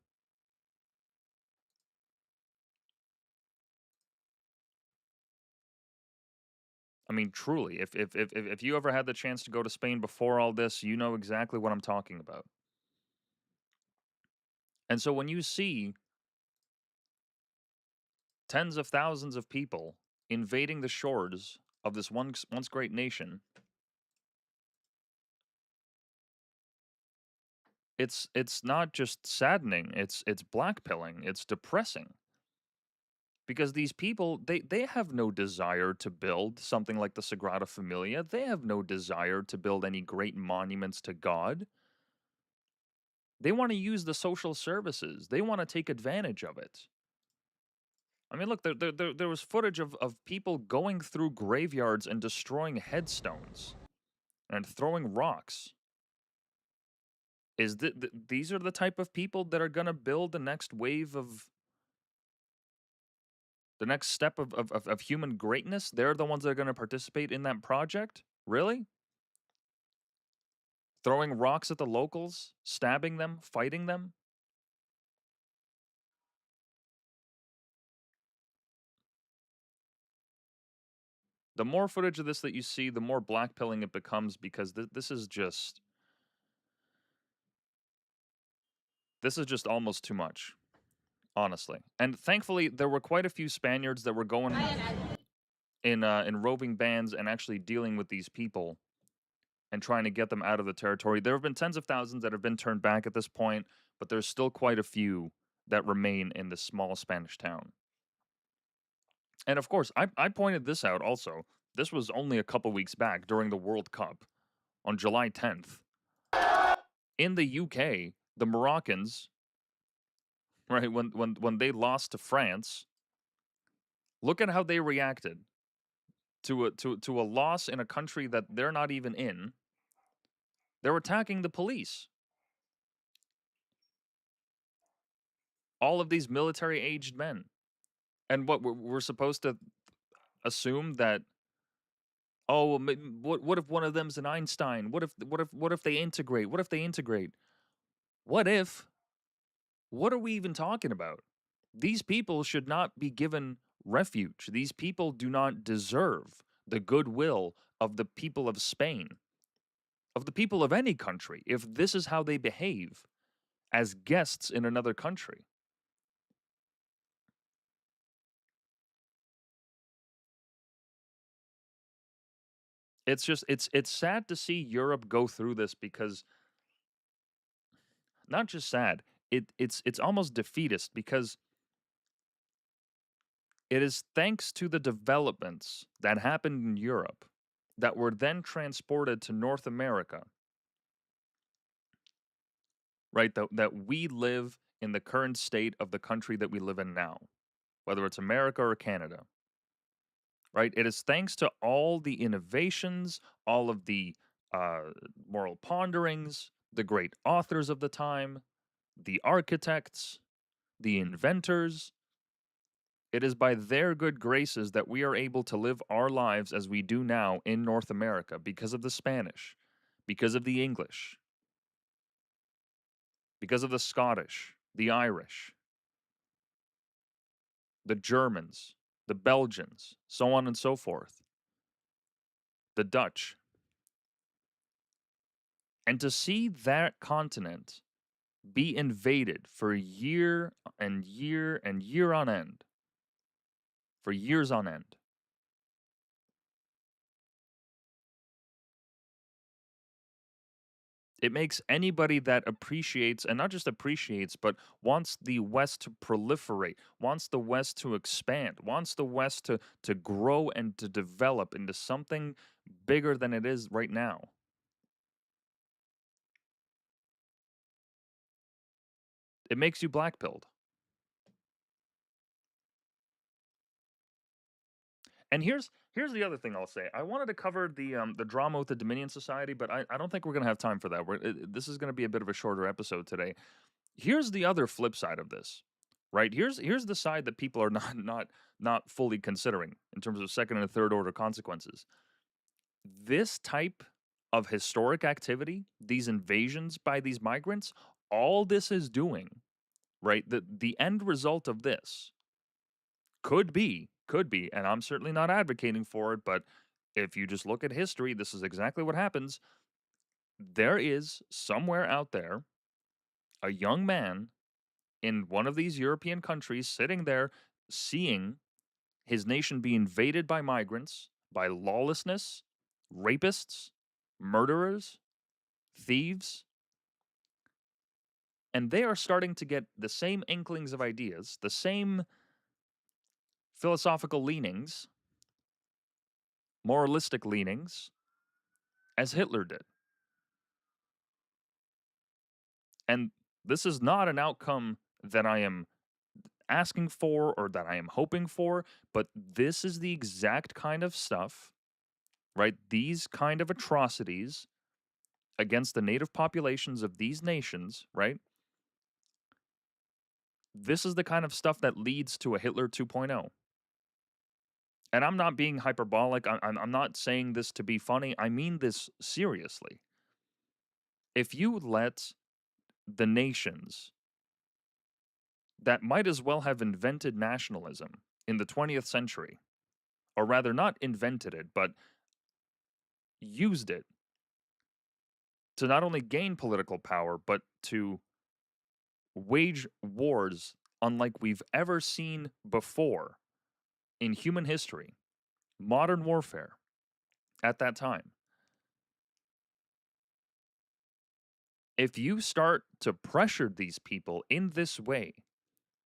I mean, truly, if you ever had the chance to go to Spain before all this, you know exactly what I'm talking about. And so when you see tens of thousands of people invading the shores of this once great nation, it's not just saddening, it's blackpilling, it's depressing. Because these people, they have no desire to build something like the Sagrada Familia. They have no desire to build any great monuments to God. They want to use the social services. They want to take advantage of it. I mean, look, there was footage of people going through graveyards and destroying headstones and throwing rocks. These are the type of people that are going to build the next wave of the next step of human greatness? They're the ones that are going to participate in that project? Really? Throwing rocks at the locals? Stabbing them? Fighting them? The more footage of this that you see, the more blackpilling it becomes because this is just... This is just almost too much, honestly. And thankfully, there were quite a few Spaniards that were going in roving bands and actually dealing with these people and trying to get them out of the territory. There have been tens of thousands that have been turned back at this point, but there's still quite a few that remain in this small Spanish town. And of course, I pointed this out also. This was only a couple weeks back during the World Cup on July 10th. In the UK, the Moroccans, right, when they lost to France, look at how they reacted to a loss in a country that they're not even in. They're attacking the police. All of these military-aged men. And what we're supposed to assume that, oh, well, what if one of them's an Einstein? What if they integrate? What if they integrate? What if? What are we even talking about? These people should not be given refuge. These people do not deserve the goodwill of the people of Spain, of the people of any country, if this is how they behave as guests in another country. It's just, it's sad to see Europe go through this because, not just sad, it's almost defeatist because it is thanks to the developments that happened in Europe that were then transported to North America, right? That we live in the current state of the country that we live in now, whether it's America or Canada, right? It is thanks to all the innovations, all of the moral ponderings, the great authors of the time, the architects, the inventors. It is by their good graces that we are able to live our lives as we do now in North America because of the Spanish, because of the English, because of the Scottish, the Irish, the Germans, the Belgians, so on and so forth, the Dutch. And to see that continent be invaded for year and year and year on end, for years on end. It makes anybody that appreciates, and not just appreciates, but wants the West to proliferate, wants the West to expand, wants the West to grow and to develop into something bigger than it is right now. It makes you blackpilled. And here's the other thing I'll say. I wanted to cover the drama with the Dominion Society, but I don't think we're gonna have time for that. This is gonna be a bit of a shorter episode today. Here's the other flip side of this, right? Here's the side that people are not fully considering in terms of second and third order consequences. This type of historic activity, these invasions by these migrants, all this is doing, right? The end result of this could be, and I'm certainly not advocating for it, but if you just look at history, this is exactly what happens. There is somewhere out there a young man in one of these European countries sitting there seeing his nation be invaded by migrants, by lawlessness, rapists, murderers, thieves, and they are starting to get the same inklings of ideas, the same philosophical leanings, moralistic leanings as Hitler did. And this is not an outcome that I am asking for or that I am hoping for, but this is the exact kind of stuff, right? These kind of atrocities against the native populations of these nations, right? This is the kind of stuff that leads to a Hitler 2.0. And I'm not being hyperbolic. I'm not saying this to be funny. I mean this seriously. If you let the nations that might as well have invented nationalism in the 20th century, or rather not invented it, but used it to not only gain political power, but to wage wars unlike we've ever seen before in human history, modern warfare at that time. If you start to pressure these people in this way,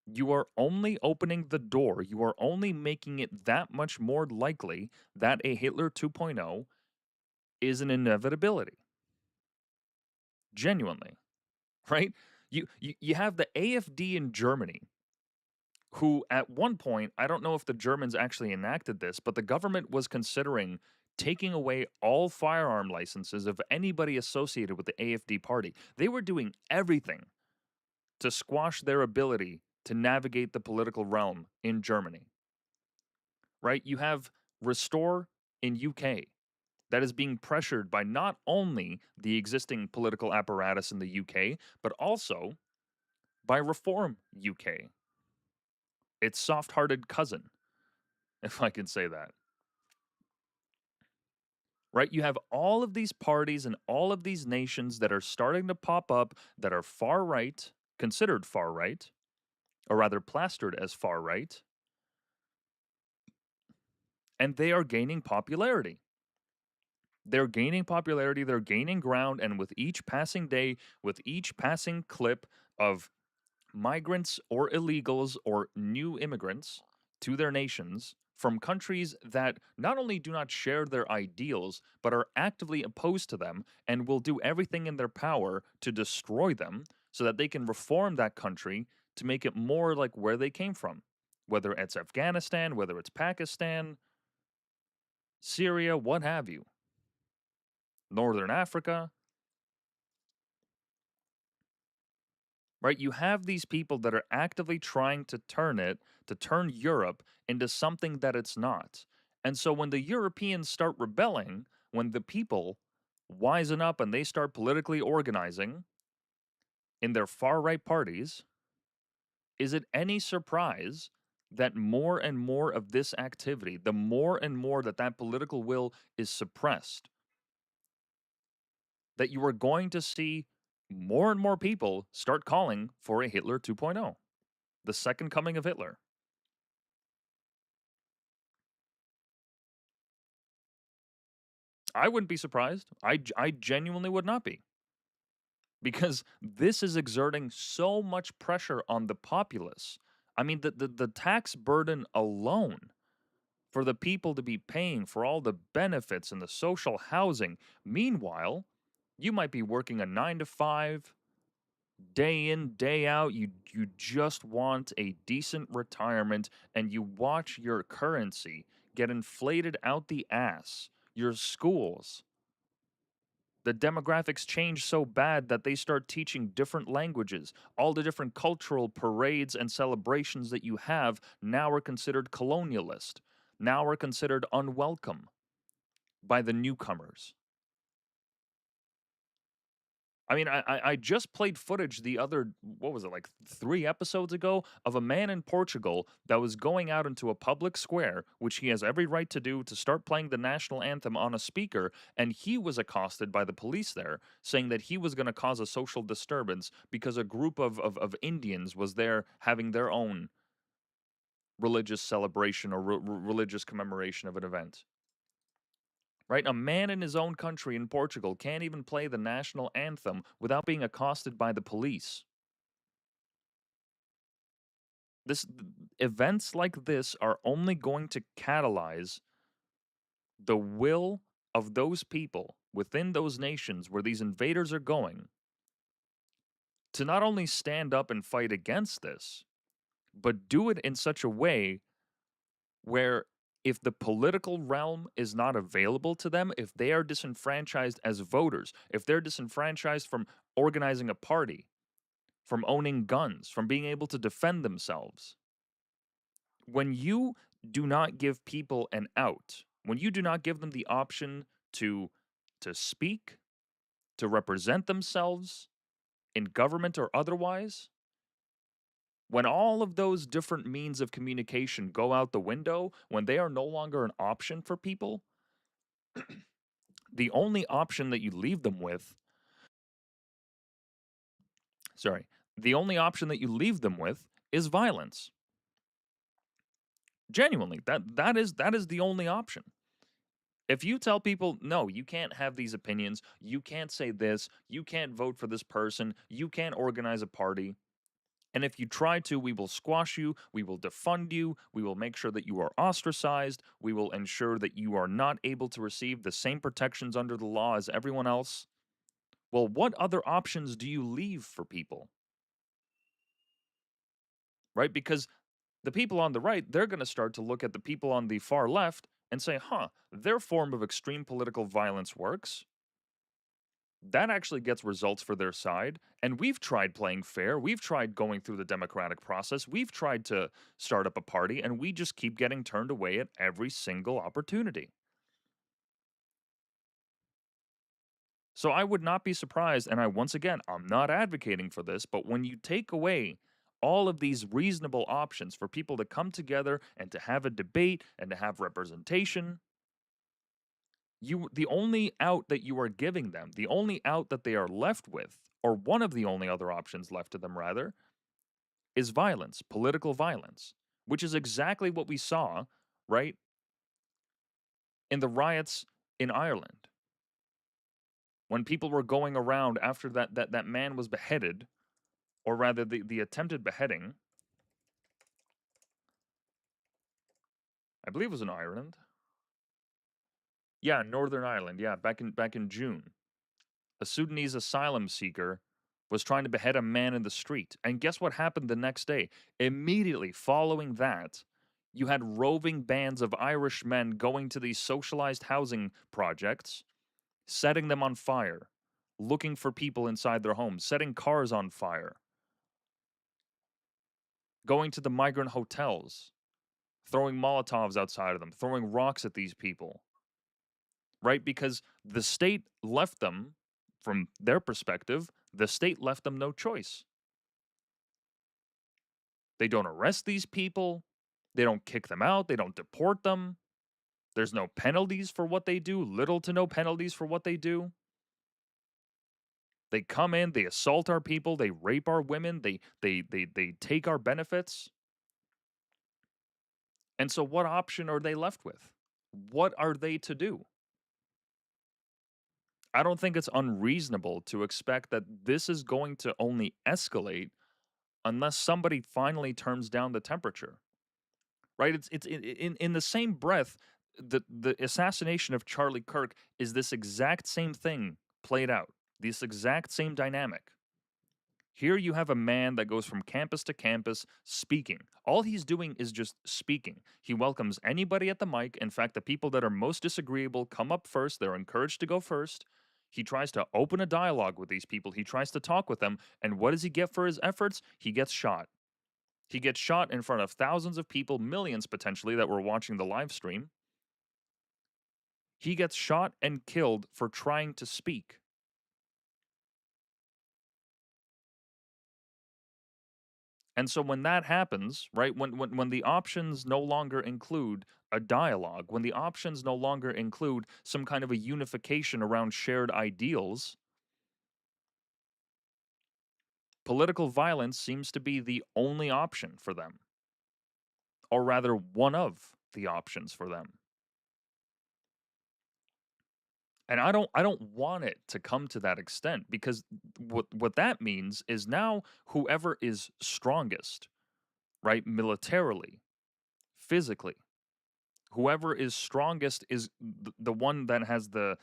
you are only opening the door, you are only making it that much more likely that a Hitler 2.0 is an inevitability. Genuinely, right? You have the AfD in Germany, who at one point, I don't know if the Germans actually enacted this, but the government was considering taking away all firearm licenses of anybody associated with the AfD party. They were doing everything to squash their ability to navigate the political realm in Germany. Right? You have Restore in UK that is being pressured by not only the existing political apparatus in the UK, but also by Reform UK, its soft-hearted cousin, if I can say that. Right? You have all of these parties and all of these nations that are starting to pop up that are far right, considered far right, or rather plastered as far right, and they are gaining popularity. They're gaining popularity, they're gaining ground, and with each passing day, with each passing clip of migrants or illegals or new immigrants to their nations from countries that not only do not share their ideals, but are actively opposed to them and will do everything in their power to destroy them so that they can reform that country to make it more like where they came from. Whether it's Afghanistan, whether it's Pakistan, Syria, what have you. Northern Africa. Right? You have these people that are actively trying to turn Europe into something that it's not. And so when the Europeans start rebelling, when the people wisen up and they start politically organizing in their far-right parties, is it any surprise that more and more of this activity, the more and more that that political will is suppressed, that you are going to see more and more people start calling for a Hitler 2.0, the second coming of Hitler. I wouldn't be surprised. I genuinely would not be. Because this is exerting so much pressure on the populace. I mean, the tax burden alone for the people to be paying for all the benefits and the social housing. Meanwhile, you might be working a 9 to 5, day in, day out. You just want a decent retirement, and you watch your currency get inflated out the ass. Your schools, the demographics change so bad that they start teaching different languages. All the different cultural parades and celebrations that you have now are considered colonialist, now are considered unwelcome by the newcomers. I mean, I just played footage the other, what was it, like 3 episodes ago, of a man in Portugal that was going out into a public square, which he has every right to do, to start playing the national anthem on a speaker, and he was accosted by the police there, saying that he was going to cause a social disturbance because a group of Indians was there having their own religious celebration or religious commemoration of an event. Right? A man in his own country in Portugal can't even play the national anthem without being accosted by the police. Events like this are only going to catalyze the will of those people within those nations where these invaders are going to not only stand up and fight against this, but do it in such a way where if the political realm is not available to them, if they are disenfranchised as voters, if they're disenfranchised from organizing a party, from owning guns, from being able to defend themselves, when you do not give people an out, when you do not give them the option to speak, to represent themselves in government or otherwise, when all of those different means of communication go out the window, when they are no longer an option for people, the only option that you leave them with, the only option that you leave them with is violence. Genuinely, that is the only option. If you tell people, no, you can't have these opinions, you can't say this, you can't vote for this person, you can't organize a party, and if you try to, we will squash you, we will defund you, we will make sure that you are ostracized, we will ensure that you are not able to receive the same protections under the law as everyone else. Well, what other options do you leave for people? Right? Because the people on the right, they're going to start to look at the people on the far left and say, their form of extreme political violence works. That actually gets results for their side. And we've tried playing fair. We've tried going through the democratic process. We've tried to start up a party, and we just keep getting turned away at every single opportunity. So I would not be surprised, and I'm not advocating for this, but when you take away all of these reasonable options for people to come together and to have a debate and to have representation, the only out that you are giving them, the only out that they are left with, or one of the only other options left to them rather, is violence, political violence, which is exactly what we saw, right, in the riots in Ireland. When people were going around after that man was beheaded, or rather the attempted beheading, I believe it was in Ireland. Yeah, Northern Ireland. Yeah, back in June. A Sudanese asylum seeker was trying to behead a man in the street. And guess what happened the next day? Immediately following that, you had roving bands of Irish men going to these socialized housing projects, setting them on fire, looking for people inside their homes, setting cars on fire, going to the migrant hotels, throwing Molotovs outside of them, throwing rocks at these people. Right? Because the state left them, from their perspective, the state left them no choice. They don't arrest these people. They don't kick them out. They don't deport them. There's no penalties for what they do, little to no penalties for what they do. They come in, they assault our people, they rape our women, they take our benefits. And so what option are they left with? What are they to do? I don't think it's unreasonable to expect that this is going to only escalate unless somebody finally turns down the temperature. Right? It's in the same breath, the assassination of Charlie Kirk is this exact same thing played out. This exact same dynamic. Here you have a man that goes from campus to campus speaking. All he's doing is just speaking. He welcomes anybody at the mic. In fact, the people that are most disagreeable come up first. They're encouraged to go first. He tries to open a dialogue with these people. He tries to talk with them. And what does he get for his efforts? He gets shot. He gets shot in front of thousands of people, millions potentially, that were watching the live stream. He gets shot and killed for trying to speak. And so when that happens, right, when the options no longer include a dialogue, when the options no longer include some kind of a unification around shared ideals, political violence seems to be the only option for them. Or rather, one of the options for them. And I don't want it to come to that extent, because what that means is now whoever is strongest, right, militarily, physically, whoever is strongest is the one that has the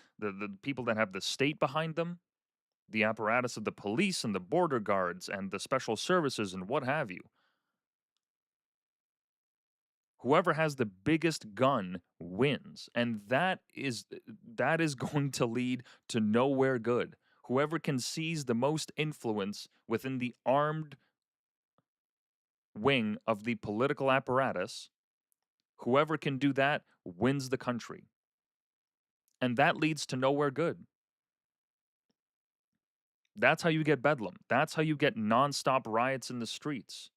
people that have the state behind them, the apparatus of the police and the border guards and the special services and what have you. Whoever has the biggest gun wins, and that is going to lead to nowhere good. Whoever can seize the most influence within the armed wing of the political apparatus, whoever can do that wins the country. And that leads to nowhere good. That's how you get bedlam. That's how you get nonstop riots in the streets.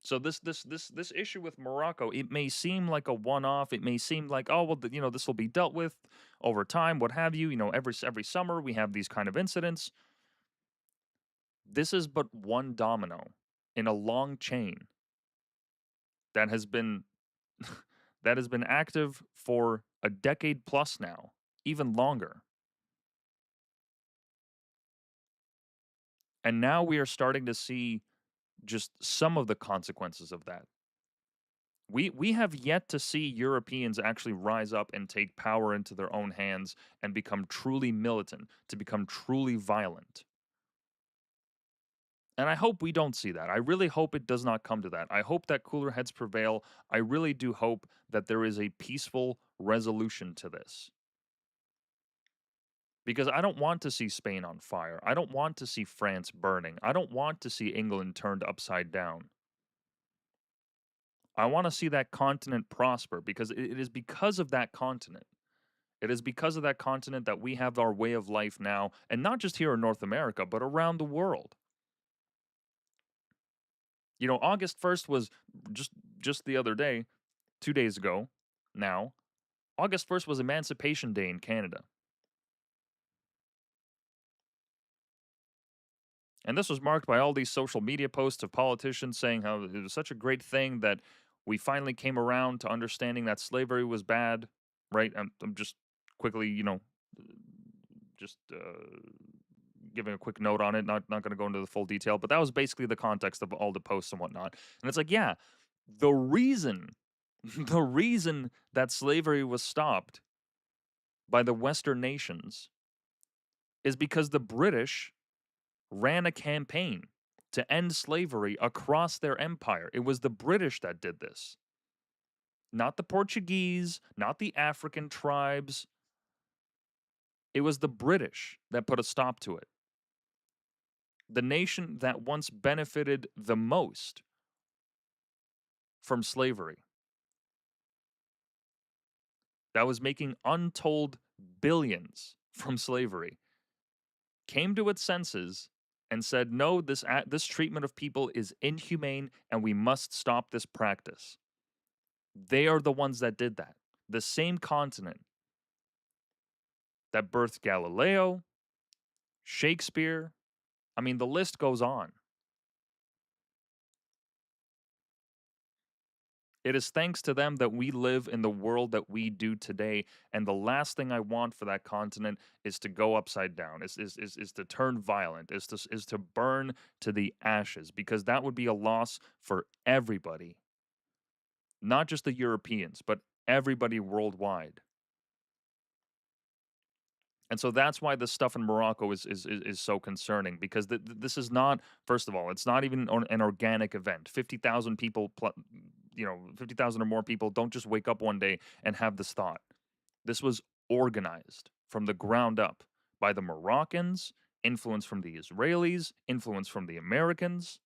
So this issue with Morocco, it may seem like a one-off. It may seem like, oh, well, this will be dealt with over time, what have you. Every summer we have these kind of incidents. This is but one domino in a long chain that has been active for a decade plus now, even longer. And now we are starting to see just some of the consequences of that. We have yet to see Europeans actually rise up and take power into their own hands and become truly militant, to become truly violent. And I hope we don't see that. I really hope it does not come to that. I hope that cooler heads prevail. I really do hope that there is a peaceful resolution to this. Because I don't want to see Spain on fire. I don't want to see France burning. I don't want to see England turned upside down. I want to see that continent prosper, because it is because of that continent. It is because of that continent that we have our way of life now, and not just here in North America, but around the world. August 1st was just the other day, 2 days ago now. August 1st was Emancipation Day in Canada. And this was marked by all these social media posts of politicians saying how it was such a great thing that we finally came around to understanding that slavery was bad, right? I'm just quickly, giving a quick note on it, not going to go into the full detail, but that was basically the context of all the posts and whatnot. And it's like, yeah, the reason that slavery was stopped by the Western nations is because the British ran a campaign to end slavery across their empire. It was the British that did this. Not the Portuguese, not the African tribes. It was the British that put a stop to it. The nation that once benefited the most from slavery, that was making untold billions from slavery, came to its senses and said, no, this treatment of people is inhumane and we must stop this practice. They are the ones that did that. the same continent that birthed Galileo, Shakespeare. I mean, the list goes on. It is thanks to them that we live in the world that we do today. And the last thing I want for that continent is to go upside down, is to turn violent, is to burn to the ashes, because that would be a loss for everybody. Not just the Europeans, but everybody worldwide. And so that's why this stuff in Morocco is so concerning, because this is not, first of all, it's not even an organic event. 50,000 people, 50,000 or more people don't just wake up one day and have this thought. This was organized from the ground up by the Moroccans, influence from the Israelis, influence from the Americans.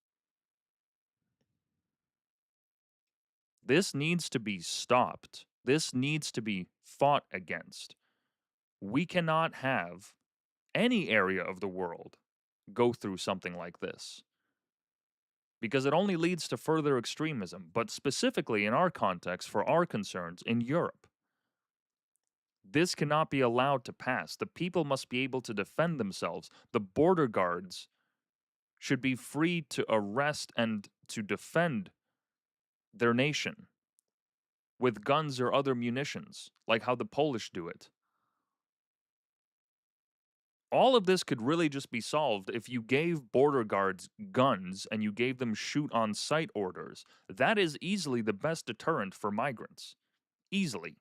This needs to be stopped. This needs to be fought against. We cannot have any area of the world go through something like this, because it only leads to further extremism, but specifically in our context, for our concerns in Europe. This cannot be allowed to pass. The people must be able to defend themselves. The border guards should be free to arrest and to defend their nation with guns or other munitions, like how the Polish do it. All of this could really just be solved if you gave border guards guns and you gave them shoot on sight orders. That is easily the best deterrent for migrants. Easily.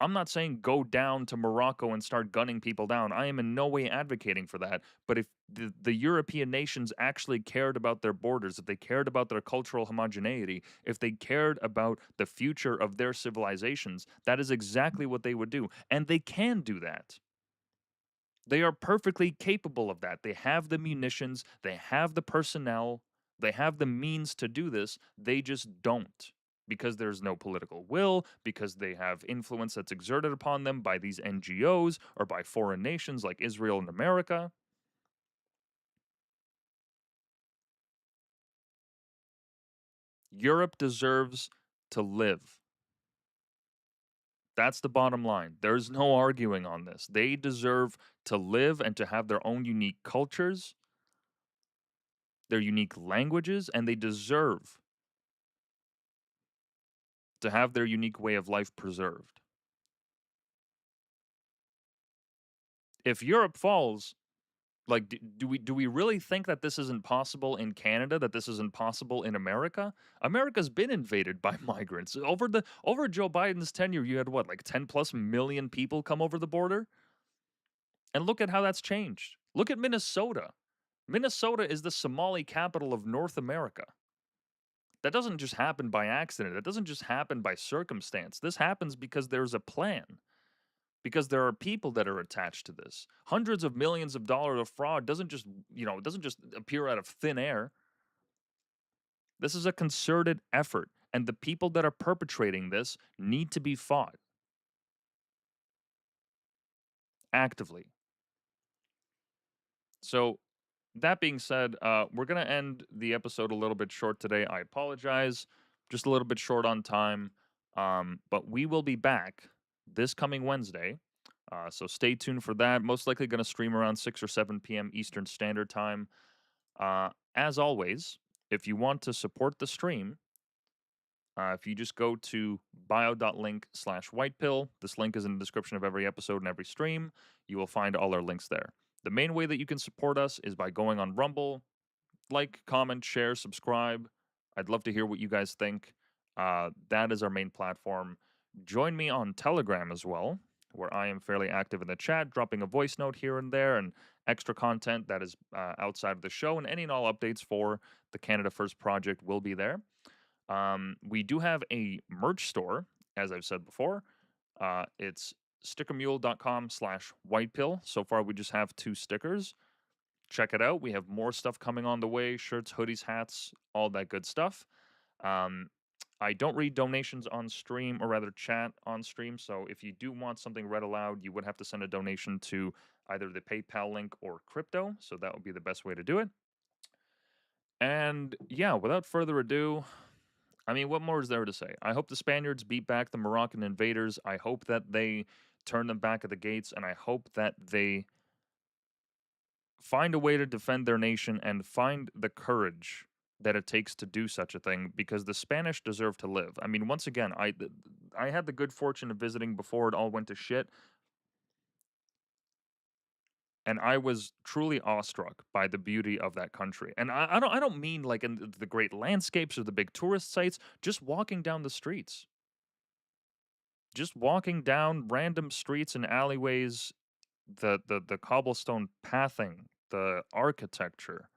I'm not saying go down to Morocco and start gunning people down. I am in no way advocating for that. But if the European nations actually cared about their borders, if they cared about their cultural homogeneity, if they cared about the future of their civilizations, that is exactly what they would do. And they can do that. They are perfectly capable of that. They have the munitions, they have the personnel, they have the means to do this. They just don't, because there's no political will, because they have influence that's exerted upon them by these NGOs or by foreign nations like Israel and America. Europe deserves to live. That's the bottom line. There's no arguing on this. They deserve to live and to have their own unique cultures, their unique languages, and they deserve to have their unique way of life preserved. If Europe falls, like, do we really think that this isn't possible in Canada, that this isn't possible in America? America's been invaded by migrants. Over Joe Biden's tenure, you had what, like 10 plus million people come over the border? And look at how that's changed. Look at Minnesota. Minnesota is the Somali capital of North America. That doesn't just happen by accident. That doesn't just happen by circumstance. This happens because there's a plan. Because there are people that are attached to this. Hundreds of millions of dollars of fraud doesn't just appear out of thin air. This is a concerted effort, and the people that are perpetrating this need to be fought actively. So, that being said, we're going to end the episode a little bit short today. I apologize. Just a little bit short on time. But we will be back this coming Wednesday. So stay tuned for that. Most likely going to stream around 6 or 7 p.m. Eastern Standard Time. As always, if you want to support the stream, if you just go to bio.link/whitepill, this link is in the description of every episode and every stream. You will find all our links there. The main way that you can support us is by going on Rumble, like, comment, share, subscribe. I'd love to hear what you guys think. That is our main platform. Join me on Telegram as well, where I am fairly active in the chat, dropping a voice note here and there, and extra content that is outside of the show. And any and all updates for the Canada First project will be there. We do have a merch store, as I've said before. It's stickermule.com/whitepill. So far, we just have 2 stickers. Check it out. We have more stuff coming on the way: shirts, hoodies, hats, all that good stuff. I don't read donations on stream, or rather chat on stream. So if you do want something read aloud, you would have to send a donation to either the PayPal link or crypto. So that would be the best way to do it. And yeah, without further ado, I mean, what more is there to say? I hope the Spaniards beat back the Moroccan invaders. I hope that they turn them back at the gates, and I hope that they find a way to defend their nation and find the courage that it takes to do such a thing, because the Spanish deserve to live. I mean, once again, I had the good fortune of visiting before it all went to shit, and I was truly awestruck by the beauty of that country. And I don't mean like in the great landscapes or the big tourist sites, just walking down the streets. Just walking down random streets and alleyways, the cobblestone pathing, the architecture.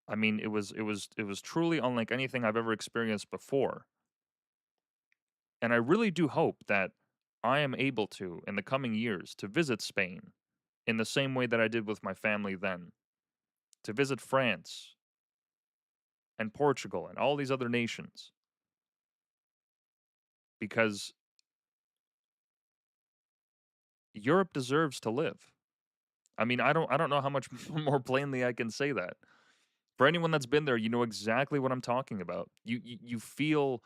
I mean, it was truly unlike anything I've ever experienced before. And I really do hope that I am able to, in the coming years, to visit Spain in the same way that I did with my family then. To visit France and Portugal and all these other nations. Because Europe deserves to live. I mean, I don't know how much more plainly I can say that. For anyone that's been there, you know exactly what I'm talking about. You feel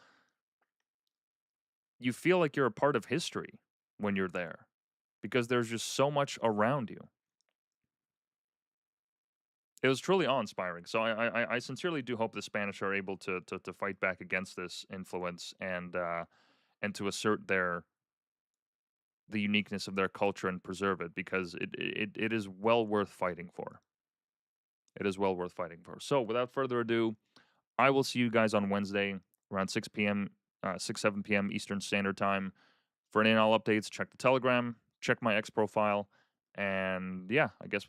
like you're a part of history when you're there, because there's just so much around you. It was truly awe-inspiring. So I sincerely do hope the Spanish are able to fight back against this influence and to assert the uniqueness of their culture and preserve it, because it is well worth fighting for. It is well worth fighting for. So without further ado, I will see you guys on Wednesday around 6 p.m., 7 p.m. Eastern Standard Time. For any and all updates, check the Telegram, check my X profile, and yeah, I guess without